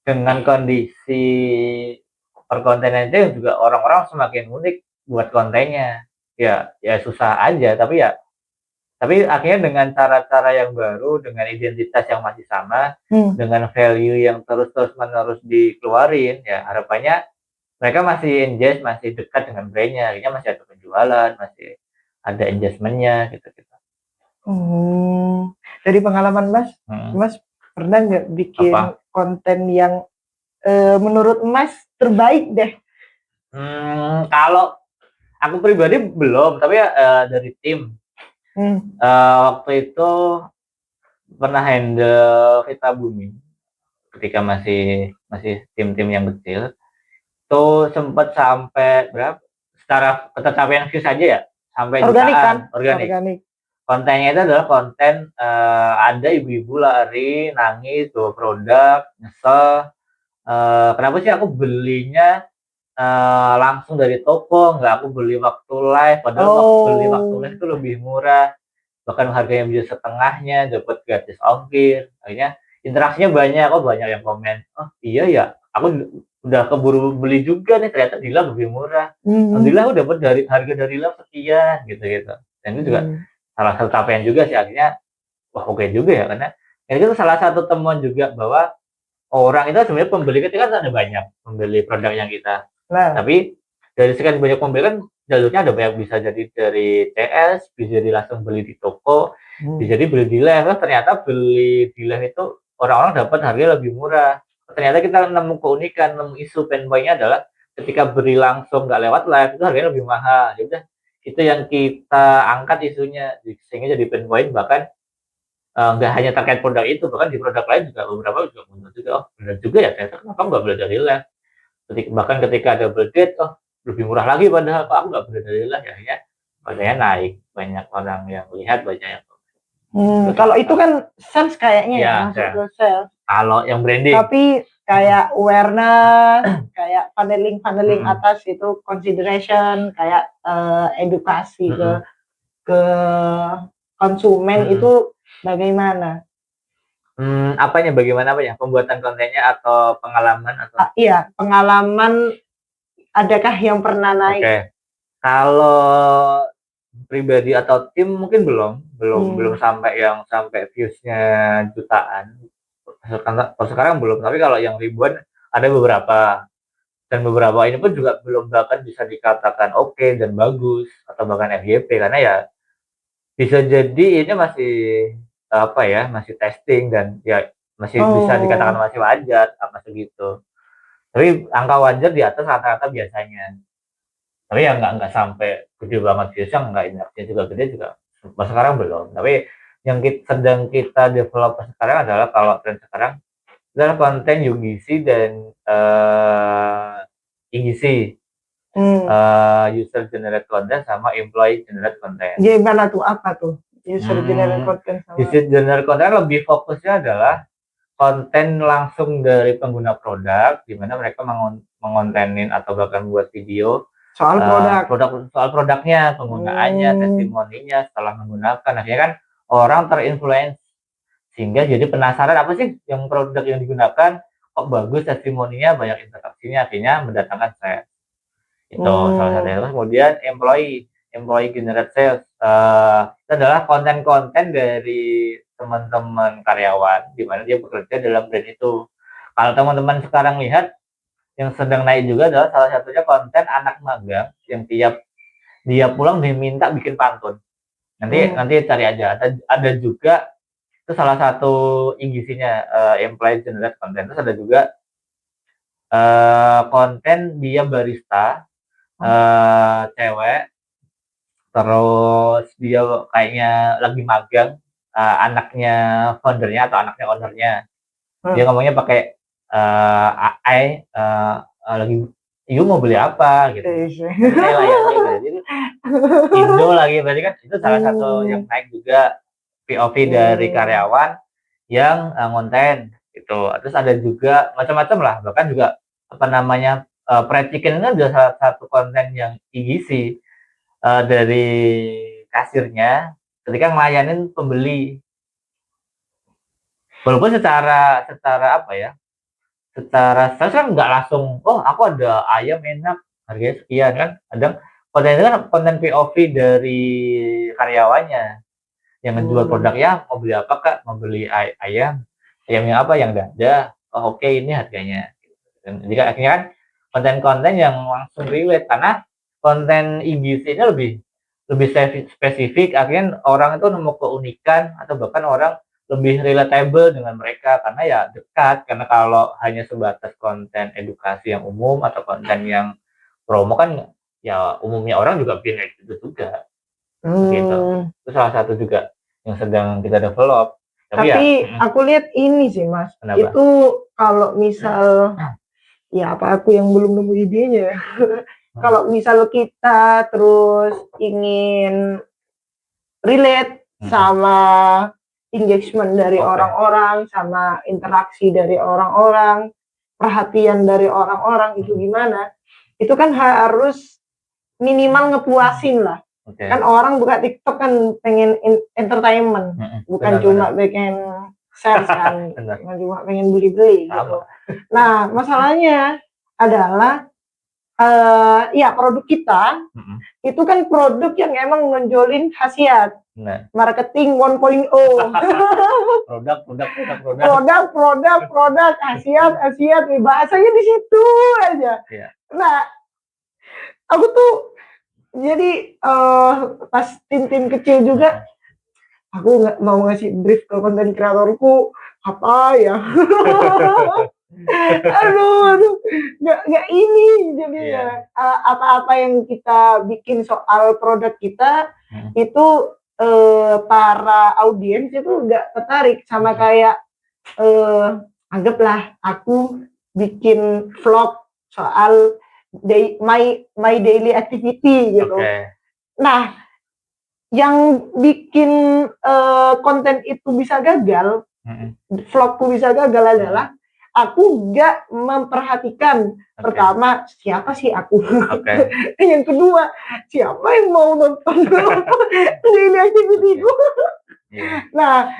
dengan kondisi perkontenan itu juga orang-orang semakin unik buat kontennya. Ya susah aja, tapi ya Tapi akhirnya dengan cara-cara yang baru, dengan identitas yang masih sama, dengan value yang terus-menerus dikeluarin, ya harapannya mereka masih engage, masih dekat dengan brand-nya, akhirnya masih ada penjualan, masih ada engagement-nya gitu-gitu. Dari pengalaman Mas pernah nggak bikin konten yang menurut Mas terbaik deh? Kalau aku pribadi belum, tapi dari tim. Waktu itu pernah handle Vita Bumi ketika masih tim-tim yang kecil. Tuh sempat sampai berapa? Secara ketercapaian views saja ya, sampai jutaan. Organik. Kontennya itu adalah konten ada ibu-ibu lari, nangis, bawa produk, nyesel. Kenapa sih aku belinya langsung dari toko, nggak aku beli waktu live, padahal beli waktu live itu lebih murah, bahkan harganya bisa setengahnya, dapat gratis ongkir. Akhirnya interaksinya banyak, banyak yang komen, oh iya ya, aku udah keburu beli juga nih, ternyata di Love lebih murah. Alhamdulillah aku dapat dari harga dari Love sekian gitu. Dan itu juga salah satu capaian juga sih, akhirnya wah oke juga ya, karena itu salah satu temuan juga bahwa orang itu sebenarnya pembeli ketika ada banyak pembeli produk yang kita. Tapi dari sekian banyak pembeli kan jalurnya ada banyak, bisa jadi dari CS, bisa jadi langsung beli di toko, bisa jadi beli di live. Ternyata beli di live itu orang-orang dapat harga lebih murah. Ternyata kita nemu keunikan, nemu isu pain point-nya adalah ketika beli langsung nggak lewat live itu harganya lebih mahal. Ya udah, itu yang kita angkat isunya sehingga jadi pain point. Bahkan nggak hanya terkait produk itu, bahkan di produk lain juga beberapa juga muncul juga, oh benar juga ya, ternyata kenapa nggak beli dari live. Bahkan ketika double date, oh lebih murah lagi, padahal kok aku nggak beli dari live. Ya harganya naik, banyak orang yang lihat, banyak yang kalau itu kan sales kayaknya ya, masuk ke sales. Kalau yang branding, tapi kayak awareness, kayak paneling atas itu consideration, kayak edukasi ke konsumen itu bagaimana? Apanya, bagaimana apa ya? Pembuatan kontennya atau pengalaman atau? Iya, pengalaman adakah yang pernah naik? Oke. Kalau pribadi atau tim mungkin belum sampai yang viewsnya jutaan. Sekarang belum, tapi kalau yang ribuan ada beberapa. Dan beberapa ini pun juga belum bahkan bisa dikatakan oke dan bagus atau bahkan FYP, karena ya bisa jadi ini masih masih testing dan ya masih bisa dikatakan masih wajar apa segitu. Tapi angka wajar di atas rata-rata biasanya. Tapi ya nggak sampai gede banget biasa, nggak, interaksinya juga gede juga. Sekarang belum. Tapi yang sedang kita develop sekarang adalah, kalau tren sekarang adalah konten UGC dan IGC. User generate content sama employee generate content. Gimana tuh, apa tuh user generate content sama user generate content? Lebih fokusnya adalah konten langsung dari pengguna produk, di mana mereka mengontenin atau bahkan buat video soal soal produknya, penggunaannya, testimoninya setelah menggunakan. Akhirnya kan orang terinfluence sehingga jadi penasaran, apa sih yang produk yang digunakan, kok bagus, testimoninya banyak, interaksinya, akhirnya mendatangkan sales. Itu salah satunya. Terus kemudian employee generate sales, itu adalah konten-konten dari teman-teman karyawan di mana dia bekerja dalam brand itu. Kalau teman-teman sekarang lihat yang sedang naik juga adalah salah satunya konten anak magang yang tiap dia pulang diminta bikin pantun. Nanti cari aja. Ada juga itu salah satu IGC-nya, employee generate content. Terus ada juga konten dia barista, cewek, terus dia kayaknya lagi magang, anaknya foundernya atau anaknya ownernya, dia ngomongnya pakai lagi, you mau beli apa gitu. Jadi Indo lagi, berarti kan itu salah satu yang naik juga, POV dari karyawan yang ngonten gitu. Terus ada juga macam-macam lah, bahkan juga fried chicken ini adalah salah satu konten yang IGC dari kasirnya ketika ngelayanin pembeli. Walaupun secara saya kan nggak langsung, oh aku ada ayam enak harganya sekian kan. Kadang konten itu kan konten POV dari karyawannya. yang ngejual produk, ya mau beli apa Kak, mau beli ayam yang apa, yang dada, oh oke, ini harganya. Dan jika akhirnya kan konten-konten yang langsung relate, karena konten IGC ini lebih lebih spesifik, akhirnya orang itu nemu keunikan atau bahkan orang lebih relatable dengan mereka karena ya dekat. Karena kalau hanya sebatas konten edukasi yang umum atau konten yang promo kan ya umumnya orang juga bikin kayak gitu juga gitu. Itu salah satu juga yang sedang kita develop. Tapi ya aku lihat ini sih Mas, Kenapa? itu kalau misal ya apa aku yang belum nemu idenya. Kalau misal kita terus ingin relate sama engagement dari orang-orang, sama interaksi dari orang-orang, perhatian dari orang-orang itu gimana? Itu kan harus minimal ngepuasin lah. Kan orang buka TikTok kan pengen entertainment, bukan cuma pengen share kan, bukan cuma pengen beli-beli gitu. Nah, masalahnya adalah ya produk kita itu kan produk yang emang menonjolin khasiat marketing 1.0. produk khasiat nih, bahasanya di situ aja. Nah, aku tuh jadi pas tim kecil juga, aku nggak mau ngasih brief ke konten kreatorku apa ya. aduh nggak ini jadinya. Apa-apa yang kita bikin soal produk kita itu para audiens itu nggak tertarik sama kayak anggaplah aku bikin vlog soal my daily activity gitu. Nah, yang bikin konten itu bisa gagal, vlogku bisa gagal adalah aku nggak memperhatikan pertama siapa sih aku, yang kedua siapa yang mau nonton daily activity-ku. Nah,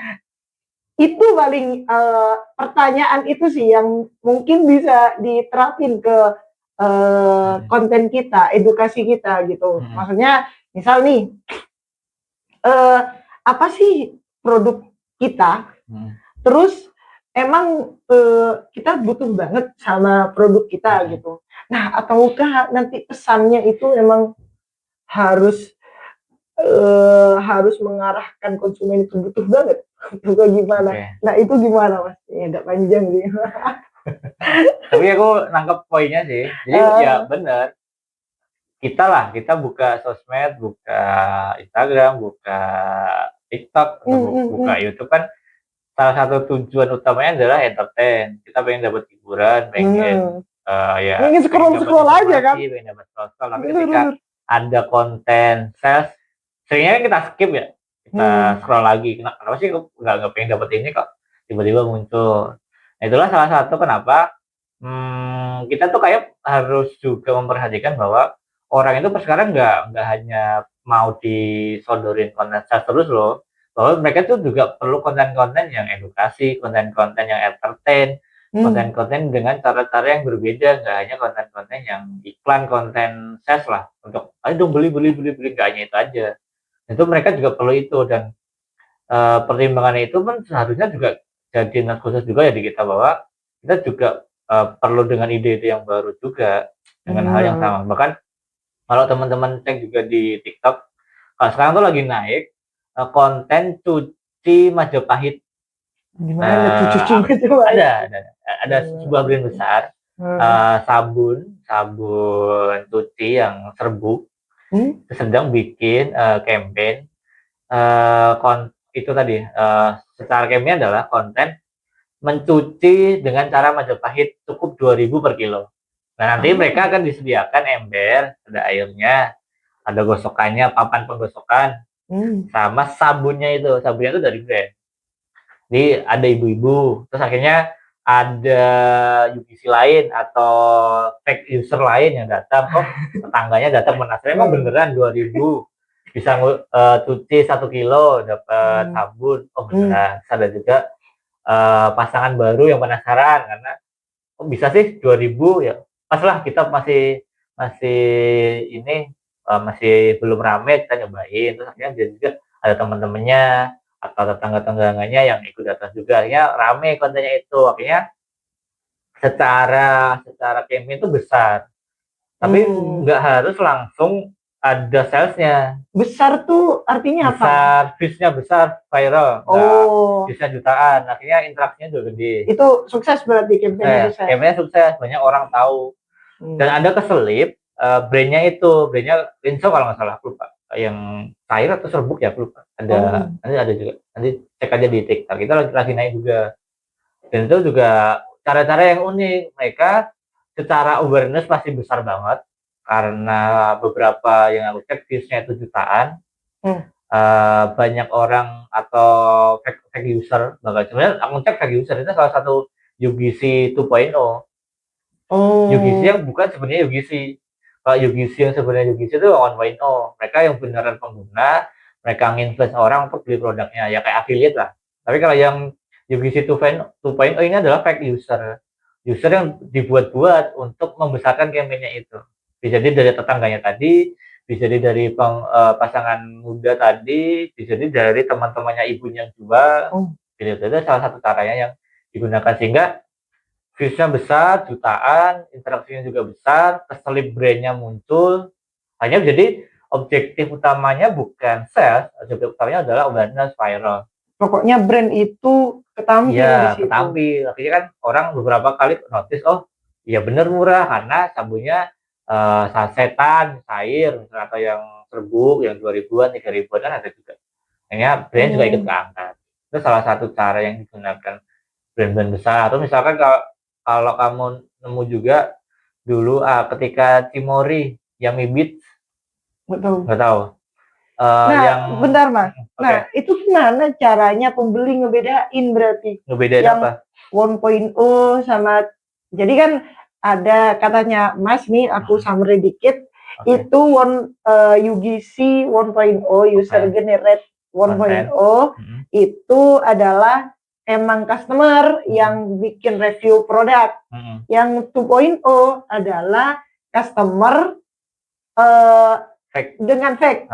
itu paling pertanyaan itu sih yang mungkin bisa diterapin ke konten kita, edukasi kita gitu. Maksudnya misal nih apa sih produk kita, terus emang kita butuh banget sama produk kita gitu. Nah, ataukah nanti pesannya itu emang harus mengarahkan konsumen itu butuh banget atau gimana? Nah, itu gimana Mas? Ya agak panjang sih. Tapi aku nangkep poinnya sih. Jadi ya benar. Kita buka sosmed, buka Instagram, buka TikTok, buka YouTube kan salah satu tujuan utamanya adalah entertain. Kita pengen dapat hiburan, pengen pengen scroll aja kan. Pengen dapat scroll. Tapi ketika ada konten sales, seringnya kita skip ya. Kita scroll lagi. Kenapa sih nggak pengen dapat ini kok tiba-tiba muncul. Nah, itulah salah satu kenapa kita tuh kayak harus juga memperhatikan bahwa orang itu sekarang nggak hanya mau disodorin konten sales terus loh, bahwa mereka tuh juga perlu konten-konten yang edukasi, konten-konten yang entertain, konten-konten dengan cara-cara yang berbeda, nggak hanya konten-konten yang iklan, konten sales lah, untuk ayo dong beli, nggak hanya itu aja. Itu mereka juga perlu itu, dan pertimbangannya itu pun seharusnya juga jadi khusus juga ya di kita, bahwa kita juga perlu dengan ide-ide yang baru juga, dengan hal yang sama. Bahkan kalau teman-teman cek juga di TikTok, kalau sekarang tuh lagi naik konten cuci Majapahit. Gimana tuh cuci Majapahit? Ada sebuah brand besar sabun cuci yang serbuk sedang bikin campaign itu tadi secara campaign adalah konten mencuci dengan cara Majapahit cukup 2.000 per kilo. Nah, nanti mereka akan disediakan ember, ada airnya, ada gosokannya, papan penggosokan, sama sabunnya itu dari brand. Jadi ada ibu-ibu, terus akhirnya ada UPC lain atau fake user lain yang datang, tetangganya datang menasar, emang beneran 2.000 bisa cuci 1 kilo dapat sabun, beneran. Terus ada juga pasangan baru yang penasaran karena bisa sih 2.000 ya. Pas lah, kita masih ini masih belum rame, kita nyobain, terus akhirnya dia juga ada teman-temannya atau tetangga-tetangganya yang ikut datang juga, akhirnya rame kontennya itu, akhirnya secara campaign itu besar, tapi nggak harus langsung ada salesnya. Besar tuh artinya apa? Besar, views-nya besar, viral, views-nya jutaan, akhirnya interaksinya juga gede. Itu sukses berarti campaign-nya sukses. Campaign-nya sukses, banyak orang tahu. Dan ada keselip, brandnya Rinso kalau nggak salah, lupa. Yang cair atau serbuk ya, lupa. Nanti ada juga, nanti cek aja di TikTok. Kita lagi naik juga. Dan itu juga cara-cara yang unik. Mereka secara awareness pasti besar banget, karena beberapa yang aku cek views-nya itu jutaan. Banyak orang atau fake user, bahkan sebenarnya aku cek fake user itu salah satu UGC 2.0. UGC yang bukan sebenarnya UGC. Kalau UGC yang sebenarnya UGC itu 1.0. Mereka yang beneran pengguna, mereka nginfluence orang untuk beli produknya, ya kayak affiliate lah. Tapi kalau yang UGC 2.0 ini adalah fake user. User yang dibuat-buat untuk membesarkan campaign-nya itu. Bisa jadi dari tetangganya tadi, bisa jadi dari pasangan muda tadi, bisa jadi dari teman-temannya ibunya yang jual. Gitu. Itu salah satu caranya yang digunakan, sehingga views-nya besar, jutaan, interaksinya juga besar, keselip brand-nya muncul. Hanya jadi objektif utamanya bukan sales, objektif utamanya adalah awareness, viral. Pokoknya brand itu ketampil di situ. Ketampil. Akhirnya kan orang beberapa kali notice, oh iya bener murah, karena sabunnya sasetan, cair, atau yang serbuk, yang 2.000-an, 3.000-an kan ada juga. Akhirnya brand juga ikut keangkat. Itu salah satu cara yang digunakan brand-brand besar. Atau misalkan kalau kamu nemu juga dulu ketika Cimori yang Mibit, nggak tahu. Bentar Mas. Nah, itu gimana caranya pembeli ngebedain berarti? Ngebedain yang apa? 1.0 sama, jadi kan ada katanya Mas nih, aku summary dikit. Itu UGC 1.0, user generate 1.0, itu adalah emang customer yang bikin review produk. Yang 2.0 adalah customer dengan fake.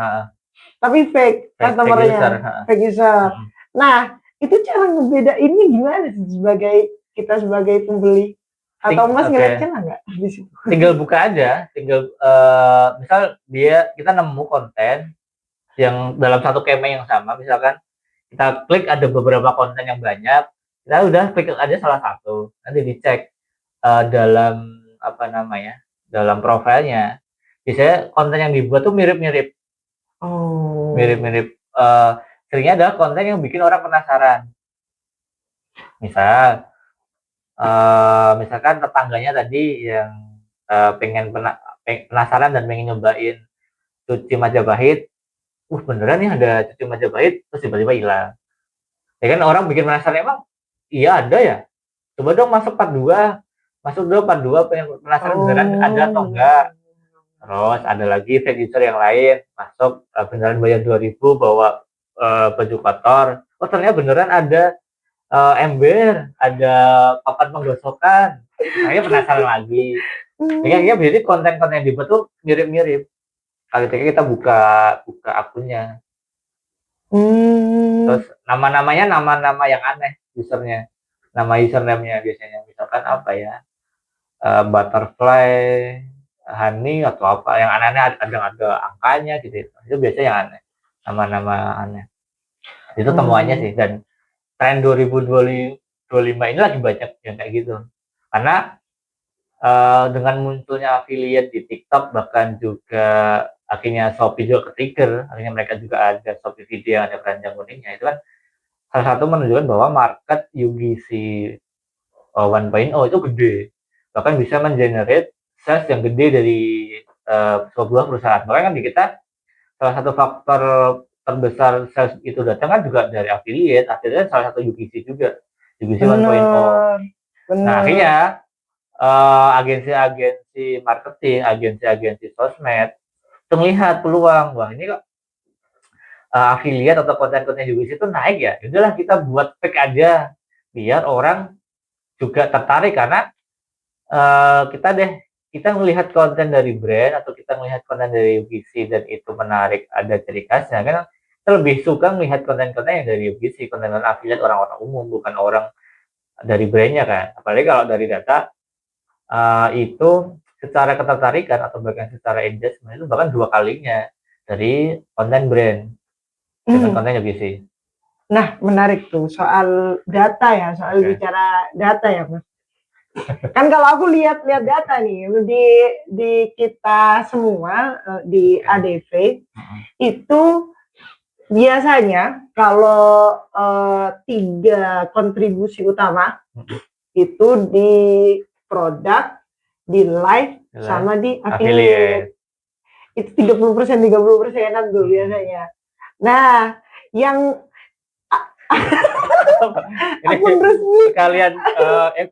Tapi fake customernya, fake user. Nah, itu cara ngebedainnya gimana kita sebagai pembeli? Atau Mas ngeliat celah nggak di situ? Tinggal buka aja, misal kita nemu konten yang dalam satu campaign yang sama, misalkan kita klik ada beberapa konten yang banyak, kita udah klik aja salah satu, nanti dicek dalam dalam profilnya, biasanya konten yang dibuat tuh mirip-mirip. Mirip-mirip. Seringnya adalah konten yang bikin orang penasaran. Misalkan tetangganya tadi yang pengen penasaran dan pengen nyobain cuci Majapahit. Beneran nih ada cuci Majapahit, terus tiba-tiba hilang. Ya kan orang bikin penasaran, emang iya ada ya? Coba dong masuk part 2. Masuk dong part 2, pengen penasaran beneran ada atau enggak. Terus ada lagi fake user yang lain, masuk beneran bayar 2.000 bawa baju kotor. Ternyata beneran ada ember, ada papan penggosokan. Saya penasaran lagi. Kayaknya jadi konten-konten yang dibuat tuh mirip-mirip. Kali kita buka akunnya. Terus nama-namanya nama-nama yang aneh usernya. Nama username-nya biasanya misalkan apa ya? Butterfly, honey atau apa yang aneh-aneh, ada angkanya gitu. Itu biasanya yang aneh, nama-nama aneh. Itu temuannya sih, dan tren 2025 ini lagi banyak yang kayak gitu. Karena dengan munculnya affiliate di TikTok, bahkan juga akhirnya Shopee juga ke-trigger, akhirnya mereka juga ada Shopee Video yang ada keranjang kuningnya. Itu kan salah satu menunjukkan bahwa market UGC 1.0 itu gede, bahkan bisa mengenerate sales yang gede dari sebuah perusahaan. Bahkan kan di kita salah satu faktor terbesar sales itu datang kan juga dari affiliate. Affiliate salah satu UGC juga, UGC 1.0. Nah, akhirnya agensi-agensi marketing, agensi-agensi sosmed itu melihat peluang, wah ini kok affiliate atau konten-konten UGC itu naik ya, udahlah kita buat fake aja biar orang juga tertarik, karena kita melihat konten dari brand atau kita melihat konten dari UGC dan itu menarik, ada ciri khasnya, kan lebih suka melihat konten-konten yang dari UGC, konten-konten affiliate orang-orang umum, bukan orang dari brandnya kan. Apalagi kalau dari data itu secara ketertarikan atau bahkan secara engagement itu bahkan 2 kalinya dari konten brand dengan konten UGC. Nah, menarik tuh soal data ya, soal bicara data ya, Mas. Kan kalau aku lihat data nih di kita semua di ADV itu biasanya kalau 3 kontribusi utama itu di produk, di live, sama di affiliate. Itu 30% tuh biasanya. Nah, yang akun resmi kalian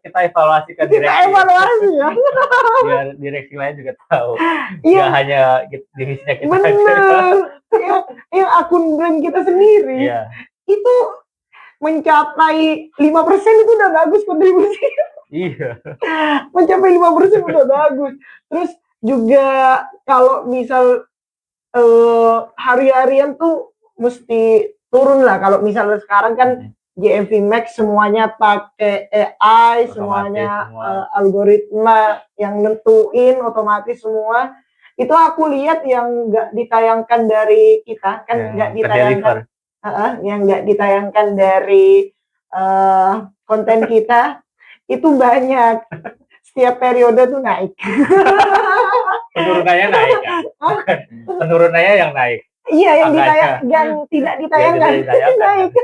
kita evaluasikan direksi. Ya. Biar direksi lain juga tahu. Nggak hanya divisinya kita aja. Yang akun brand kita sendiri itu mencapai 5% itu udah bagus kontribusi. Iya. Mencapai 5% udah bagus. Terus juga kalau misal hari-harian tuh mesti turun lah. Kalau misalnya sekarang kan GMV Max semuanya pakai AI, semuanya algoritma yang nentuin otomatis semua. Itu aku lihat yang nggak ditayangkan dari kita kan nggak ditayangkan, yang nggak ditayangkan dari konten kita itu banyak. Setiap periode tuh naik. Penurunannya naik kan? Penurunannya yang naik. Iya, yang tidak ditayangkan naik.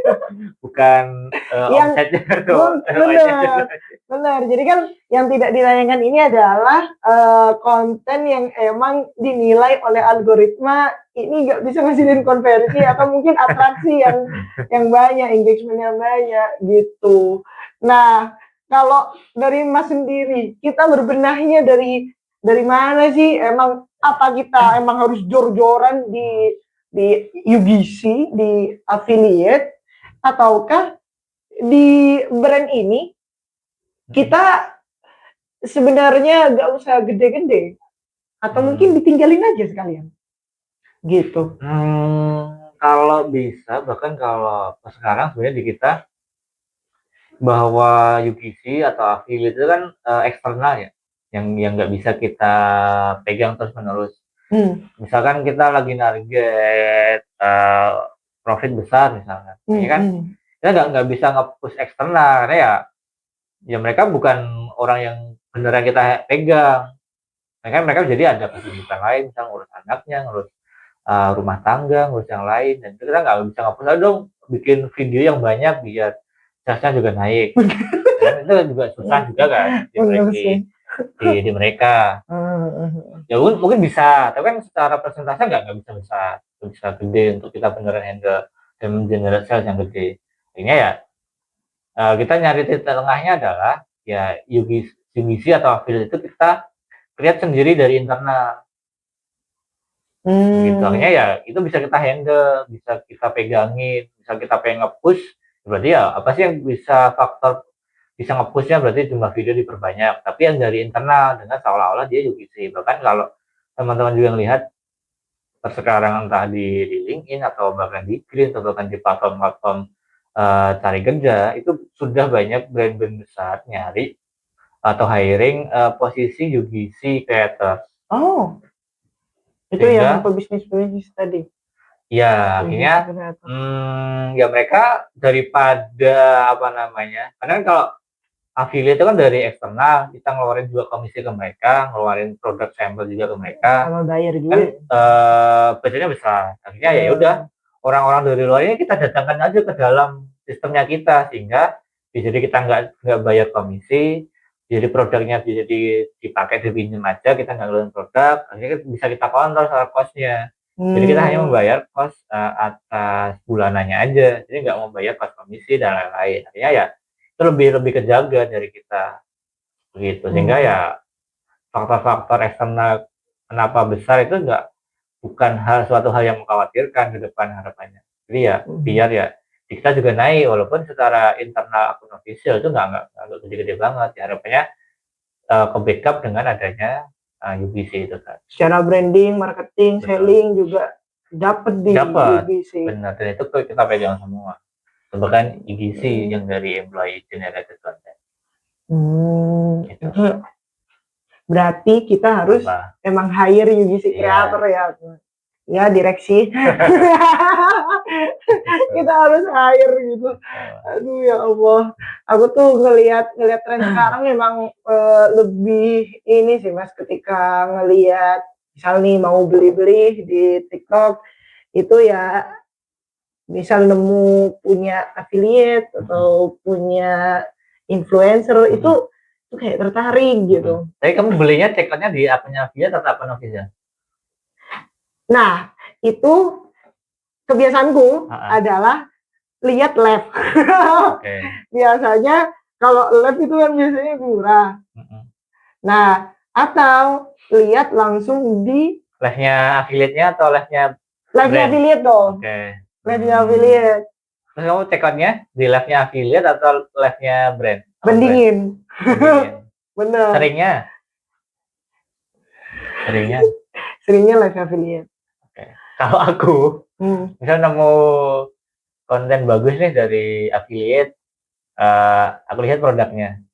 Bukan omsetnya tuh. Benar. Jadi kan yang tidak ditayangkan ini adalah konten yang emang dinilai oleh algoritma ini nggak bisa ngasilin konversi atau mungkin atraksi yang banyak, engagement yang banyak gitu. Nah, kalau dari Mas sendiri, kita berbenahnya dari mana sih? Emang apa kita emang harus jor-joran di UGC, di affiliate, ataukah di brand ini kita sebenarnya nggak usah gede-gede atau mungkin ditinggalin aja sekalian gitu? Kalau bisa, bahkan kalau sekarang sebenarnya di kita bahwa UGC atau affiliate itu kan eksternal ya, yang nggak bisa kita pegang terus menerus. Misalkan kita lagi target profit besar misalnya, ini kan kita nggak bisa nge-push eksternal karena ya mereka bukan orang yang beneran kita pegang. Mereka jadi ada kesibukan lain, misalnya ngurus anaknya, ngurus rumah tangga, ngurus yang lain, dan kita nggak bisa nge-push dong bikin video yang banyak biar charge-nya juga naik. Dan itu juga susah juga kan di mereka. Ya mungkin bisa, tapi kan secara persentase nggak bisa gede untuk kita beneran handle dan generate sales yang gede. Akhirnya ya kita nyari titik tengahnya adalah ya UGC atau affiliate itu kita lihat sendiri dari internal. Gitu. Akhirnya ya itu bisa kita handle, bisa kita pegangin, bisa kita pengen nge-push. Berarti ya apa sih yang bisa faktor bisa nge-pushnya, berarti jumlah video diperbanyak, tapi yang dari internal dengan seolah-olah dia UGC. Bahkan kalau teman-teman juga melihat sekarang entah di LinkedIn atau bahkan di Green atau bahkan di platform-platform cari kerja, itu sudah banyak brand-brand besar nyari atau hiring posisi UGC creators. Oh, itu yang pebisnis tadi. Ya, akhirnya ya mereka daripada karena kan kalau affiliate itu kan dari eksternal, kita ngeluarin juga komisi ke mereka, ngeluarin produk sampel juga ke mereka, sama bayar juga kan budgetnya besar. Akhirnya ya udah orang-orang dari luar ini kita datangkan aja ke dalam sistemnya kita, sehingga jadi kita nggak bayar komisi, jadi produknya bisa dipakai dipinjam aja, kita nggak ngeluarin produk, akhirnya bisa kita kontrol soal cost-nya. Jadi kita hanya membayar cost atas bulanannya aja, jadi nggak membayar cost komisi dan lain-lain. Akhirnya ya itu lebih kejaga dari kita begitu, sehingga ya faktor-faktor eksternal kenapa besar itu bukan suatu hal yang mengkhawatirkan ke depan harapannya. Jadi ya biar ya kita juga naik, walaupun secara internal akun official itu nggak gede-gede banget ya, harapannya ke backup dengan adanya UGC itu kan. Secara branding, marketing, selling juga Dapet di Dapat. UGC. Benar, dan itu kita pegang semua. Bahkan UGC yang dari Employee Generated Content. Gitu. Berarti kita harus emang hire UGC kreator ya. Ya direksi. Kita harus hire gitu. Aduh ya Allah. Aku tuh ngelihat tren sekarang memang lebih ini sih Mas, ketika ngelihat misal nih mau beli-beli di TikTok itu ya, misal nemu punya affiliate atau punya influencer itu kayak tertarik gitu. Tapi kamu belinya cekotnya di akunnya affiliate atau akun official? Nah, itu kebiasaanku adalah lihat live. Biasanya kalau live itu kan biasanya murah. Nah, atau lihat langsung di live-nya affiliate-nya atau live-nya affiliate dong. Live-nya affiliate. Terus kamu cekotnya di live-nya affiliate atau live-nya brand? Bandingin. Bener. Seringnya live affiliate. Kalau aku misal nemu konten bagus nih dari affiliate, aku lihat produknya,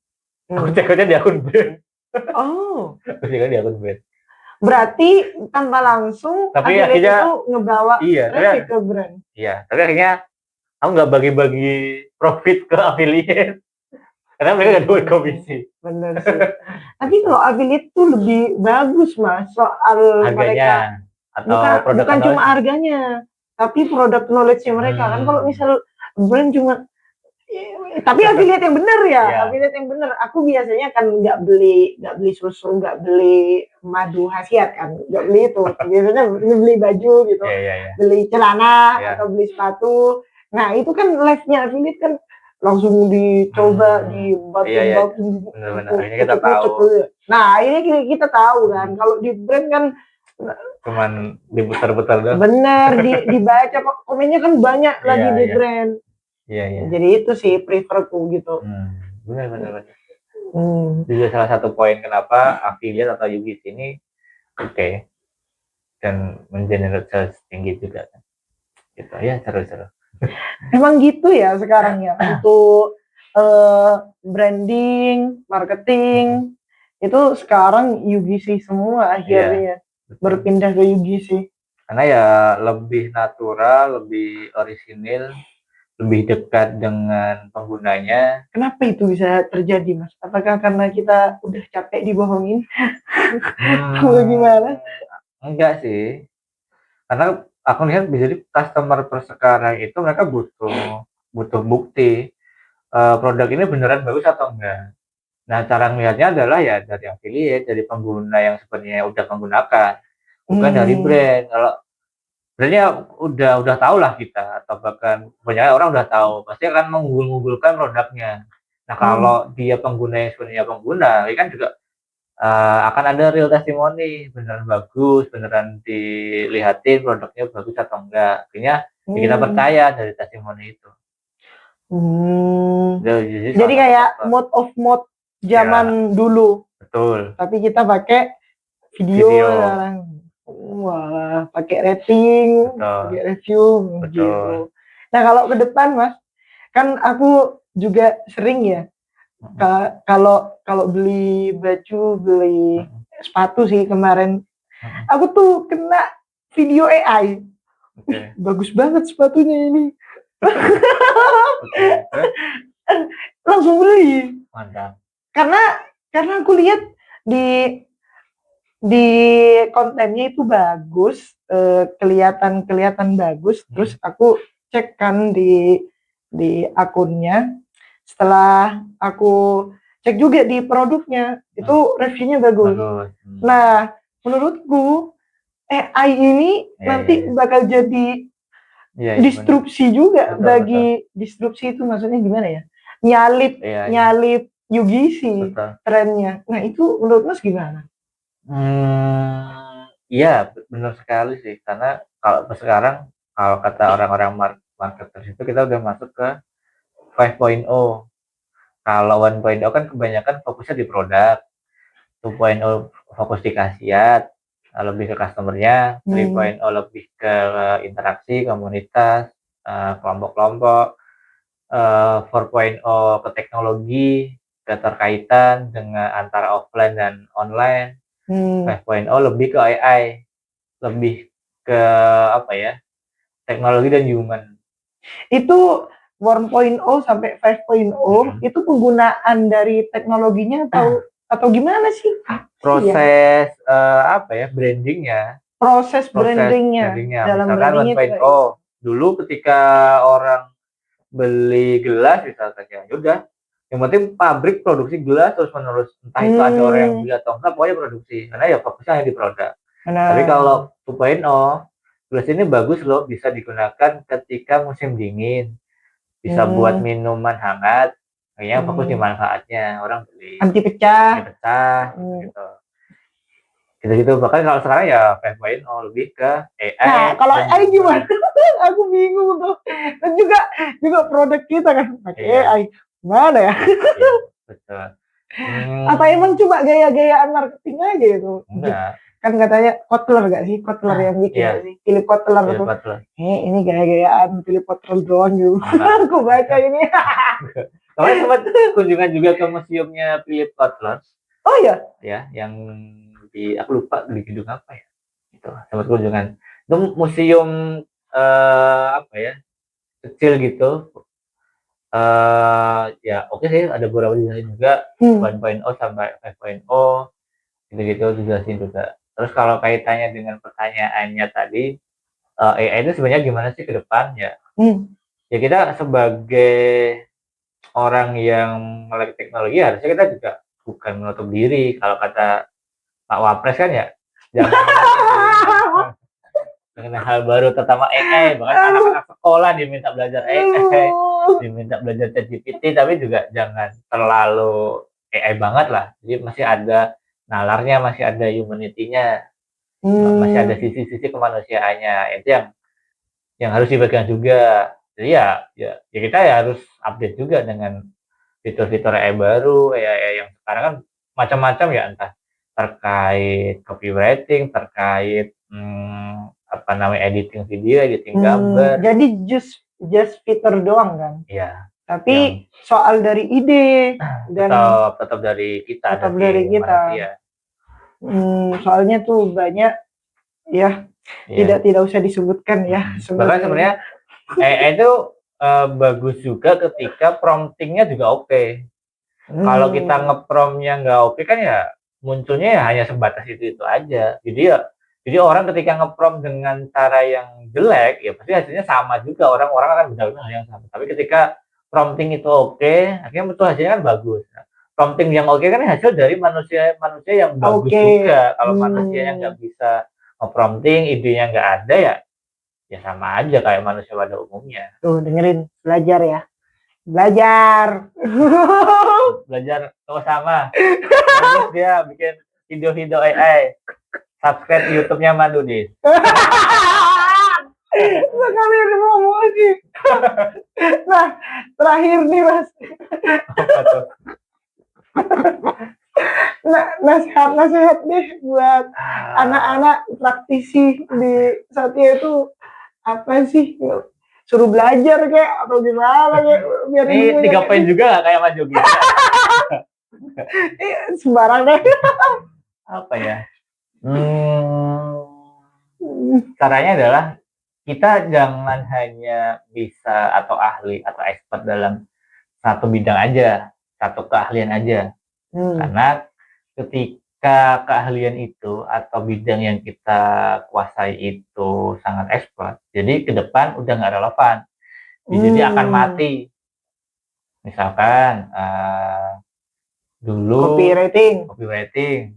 aku cekotnya di akun brand. Aku cekotnya di akun brand. Berarti tanpa langsung tapi affiliate akhirnya itu ngebawa traffic ke brand. Iya, tapi akhirnya aku nggak bagi-bagi profit ke affiliate karena mereka nggak dapat komisi. Bener sih. Tapi kalau affiliate tuh lebih bagus Mas, soal harganya mereka, atau bukan cuma harganya, tapi produk knowledge-nya mereka. Kan kalau misal brand cuma, tapi affiliate yang bener ya, affiliate yang bener. Aku biasanya kan nggak beli susu, nggak beli madu khasiat kan, nggak beli itu. Biasanya beli baju gitu, beli celana atau beli sepatu. Nah itu kan live-nya affiliate kan langsung dicoba, dibantu. Ini kita tahu. Nah ini kita tahu kan, kalau di brand kan cuman diputar-putar doang. Bener, dibaca komennya kan banyak lagi di brand. Jadi itu sih preferku gitu. Benar. Juga salah satu poin kenapa affiliate atau UGC ini oke dan mengenerate sales tinggi juga. Gitu ya, seru-seru. Emang gitu ya sekarang ya untuk branding, marketing itu sekarang UGC semua akhirnya berpindah ke UGC. Karena ya lebih natural, lebih orisinil, lebih dekat dengan penggunanya. Kenapa itu bisa terjadi Mas? Apakah karena kita udah capek dibohongin? Atau gimana? Enggak sih. Karena aku lihat jadi customer per sekarang itu mereka butuh bukti produk ini beneran bagus atau enggak. Nah, cara melihatnya adalah ya dari affiliate, dari pengguna yang sebenarnya udah menggunakan, bukan dari brand. Kalau brandnya udah tahu lah kita, atau bahkan banyak orang udah tahu, pasti akan mengunggulkan produknya. Nah, kalau dia pengguna yang sebenarnya pengguna, ini kan juga akan ada real testimoni, beneran bagus, beneran dilihatin produknya bagus atau enggak. Akhirnya kita percaya dari testimoni itu. Jadi kayak mode zaman dulu. Betul. Tapi kita pakai video. Sekarang. Wah, pakai rating, pakai review gitu. Nah, kalau ke depan Mas, kan aku juga sering ya. Kalau beli baju, beli sepatu sih kemarin. Aku tuh kena video AI. Bagus banget sepatunya ini. Langsung beli. Mantap. Karena aku lihat di kontennya itu bagus, kelihatan bagus. Terus aku cek kan di akunnya. Setelah aku cek juga di produknya, itu reviewnya bagus. Nah, menurutku AI ini nanti bakal jadi disrupsi juga bagi disrupsi itu maksudnya gimana ya? Nyalip UGC trennya. Nah, itu menurut Mas gimana? Iya, benar sekali sih. Karena kalau sekarang, kalau kata orang-orang marketers itu kita udah masuk ke 5.0. Kalau 1.0 kan kebanyakan fokusnya di produk, 2.0 fokus di khasiat, lebih ke customer-nya, 3.0 lebih ke interaksi, komunitas, kelompok-kelompok, 4.0 ke teknologi, keterkaitan dengan antara offline dan online, 5.0 lebih ke AI, lebih ke apa ya, teknologi dan human. Itu 1.0 sampai 5.0 itu penggunaan dari teknologinya atau gimana sih? Proses apa ya, brandingnya. Proses brandingnya. Dalam Misalkan brandingnya 1.0 dulu ketika orang beli gelas misalkan ya udah, yang penting pabrik produksi gelas terus menerus, entah itu ada orang yang beli atau enggak, pokoknya produksi, karena ya fokusnya hanya di produk. Tapi kalau 2.0, gelas ini bagus loh, bisa digunakan ketika musim dingin, bisa buat minuman hangat, kayaknya fokus di manfaatnya, orang beli anti pecah gitu. Gitu-gitu. Bahkan kalau sekarang ya 5.0 lebih ke AI. Nah, kalau AI gimana? Aku bingung tuh. Dan juga produk kita kan pakai AI. Gimana ya? Iya, betul. Apa emang cuma gaya-gayaan marketing aja itu? Enggak. Kan katanya Kotler gak sih? Kotler yang bikin gak sih? Philip Kotler tuh. Ini gaya-gayaan Philip Kotler doang gitu. Aku baca ini. Kemarin sempat kunjungan juga ke museumnya Philip Kotler. Oh iya? Ya, yang aku lupa di gedung apa ya. Itu sempat kunjungan. Itu museum apa ya? Kecil gitu. Ya oke sih, ada beberapa desain juga 1.0 sampai 5.0 gitu-gitu dijelasin juga. Terus kalau kaitannya dengan pertanyaannya tadi, AI itu sebenarnya gimana sih ke depan ya? Ya kita sebagai orang yang melek teknologi harusnya kita juga bukan menutup diri. Kalau kata Pak Wapres kan ya, jangan mengenai hal baru terutama AI, bahkan anak-anak sekolah diminta belajar AI, diminta belajar ChatGPT, tapi juga jangan terlalu AI banget lah. Jadi masih ada nalarnya, masih ada humanity-nya, masih ada sisi-sisi kemanusiaannya. Itu yang harus dipegang juga. Jadi ya kita ya harus update juga dengan fitur-fitur AI baru, AI yang sekarang kan macam-macam ya, entah terkait copywriting, terkait apa namanya, editing video, editing gambar. Jadi just fitur doang kan? Iya. Tapi soal dari ide dan tetap dari kita, tetap dari kita. manusia. Soalnya tuh banyak ya, tidak usah disebutkan ya. Bahkan sebenarnya AI itu bagus juga ketika promptingnya juga oke. Kalau kita ngepromnya nggak oke kan ya munculnya ya hanya sebatas itu aja. Jadi orang ketika ngeprom dengan cara yang jelek ya pasti hasilnya sama juga, orang-orang akan mendapatkan hal yang sama. Tapi ketika prompting itu oke, akhirnya muncul hasilnya kan bagus. Nah, prompting yang oke kan hasil dari manusia yang bagus juga. Kalau manusia yang nggak bisa ngeprompting, idenya nggak ada ya sama aja kayak manusia pada umumnya. Tuh dengerin, belajar ya. Belajar sama. Terus dia bikin video-video AI. Subscribe YouTube-nya Madudis. Sekali promosi. Nah, terakhir nih Mas. Apa tuh? Nah, nasihat nih buat anak-anak praktisi di Satya itu apa sih? Suruh belajar kayak atau gimana kayak biar ini 3 poin juga gak kayak Mas Yogi? Sembarang deh. Apa ya? Caranya adalah kita jangan hanya bisa atau ahli atau expert dalam satu bidang aja, satu keahlian aja. Karena ketika keahlian itu atau bidang yang kita kuasai itu sangat expert, jadi ke depan udah nggak relevan. Jadi akan mati. Misalkan dulu copywriting.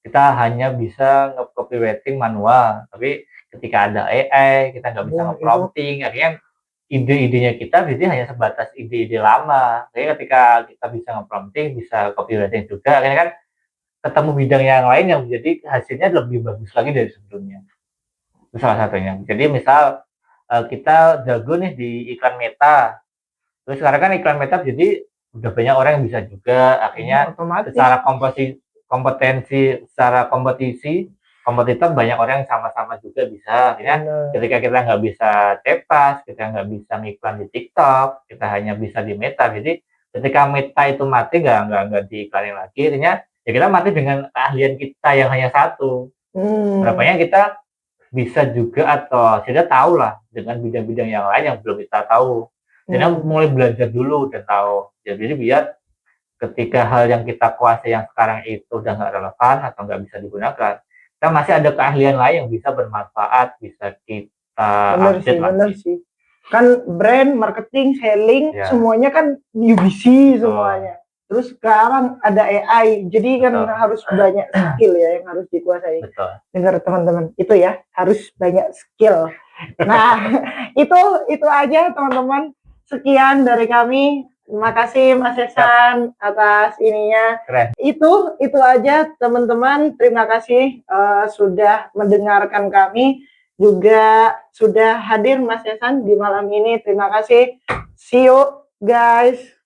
Kita hanya bisa nge-copywriting manual, tapi ketika ada AI kita nggak bisa nge-prompting, akhirnya ide-idenya kita jadi hanya sebatas ide-ide lama. Jadi ketika kita bisa nge-prompting, bisa copywriting juga, akhirnya kan ketemu bidang yang lain yang menjadi hasilnya lebih bagus lagi dari sebelumnya. Itu salah satunya. Jadi misal kita jago nih di iklan Meta, terus sekarang kan iklan Meta jadi udah banyak orang yang bisa juga, akhirnya secara kompetisi kompetitor banyak orang yang sama-sama juga bisa. Akhirnya Bener. ketika kita nggak bisa cepas, kita nggak bisa ngiklan di TikTok, kita hanya bisa di Meta. Jadi ketika Meta itu mati, nggak diiklanin lagi, akhirnya ya kita mati dengan keahlian kita yang hanya satu. Harapannya kita bisa juga atau kita tahu lah dengan bidang-bidang yang lain yang belum kita tahu. Jadi mulai belajar dulu dan tahu. Jadi biar ketika hal yang kita kuasai yang sekarang itu udah nggak relevan atau nggak bisa digunakan, kita masih ada keahlian lain yang bisa bermanfaat, bisa kita update lagi. Bener sih. Kan brand, marketing, selling, Ya. semuanya kan UBC semuanya. Terus sekarang ada AI, jadi kan Betul. harus banyak skill ya yang harus dikuasai. Betul. Dengar teman-teman, itu ya harus banyak skill. Nah, itu aja teman-teman. Sekian dari kami. Terima kasih Mas Ihsan atas ininya. Keren. Itu aja teman-teman. Terima kasih sudah mendengarkan kami. Juga sudah hadir Mas Ihsan di malam ini. Terima kasih. See you guys.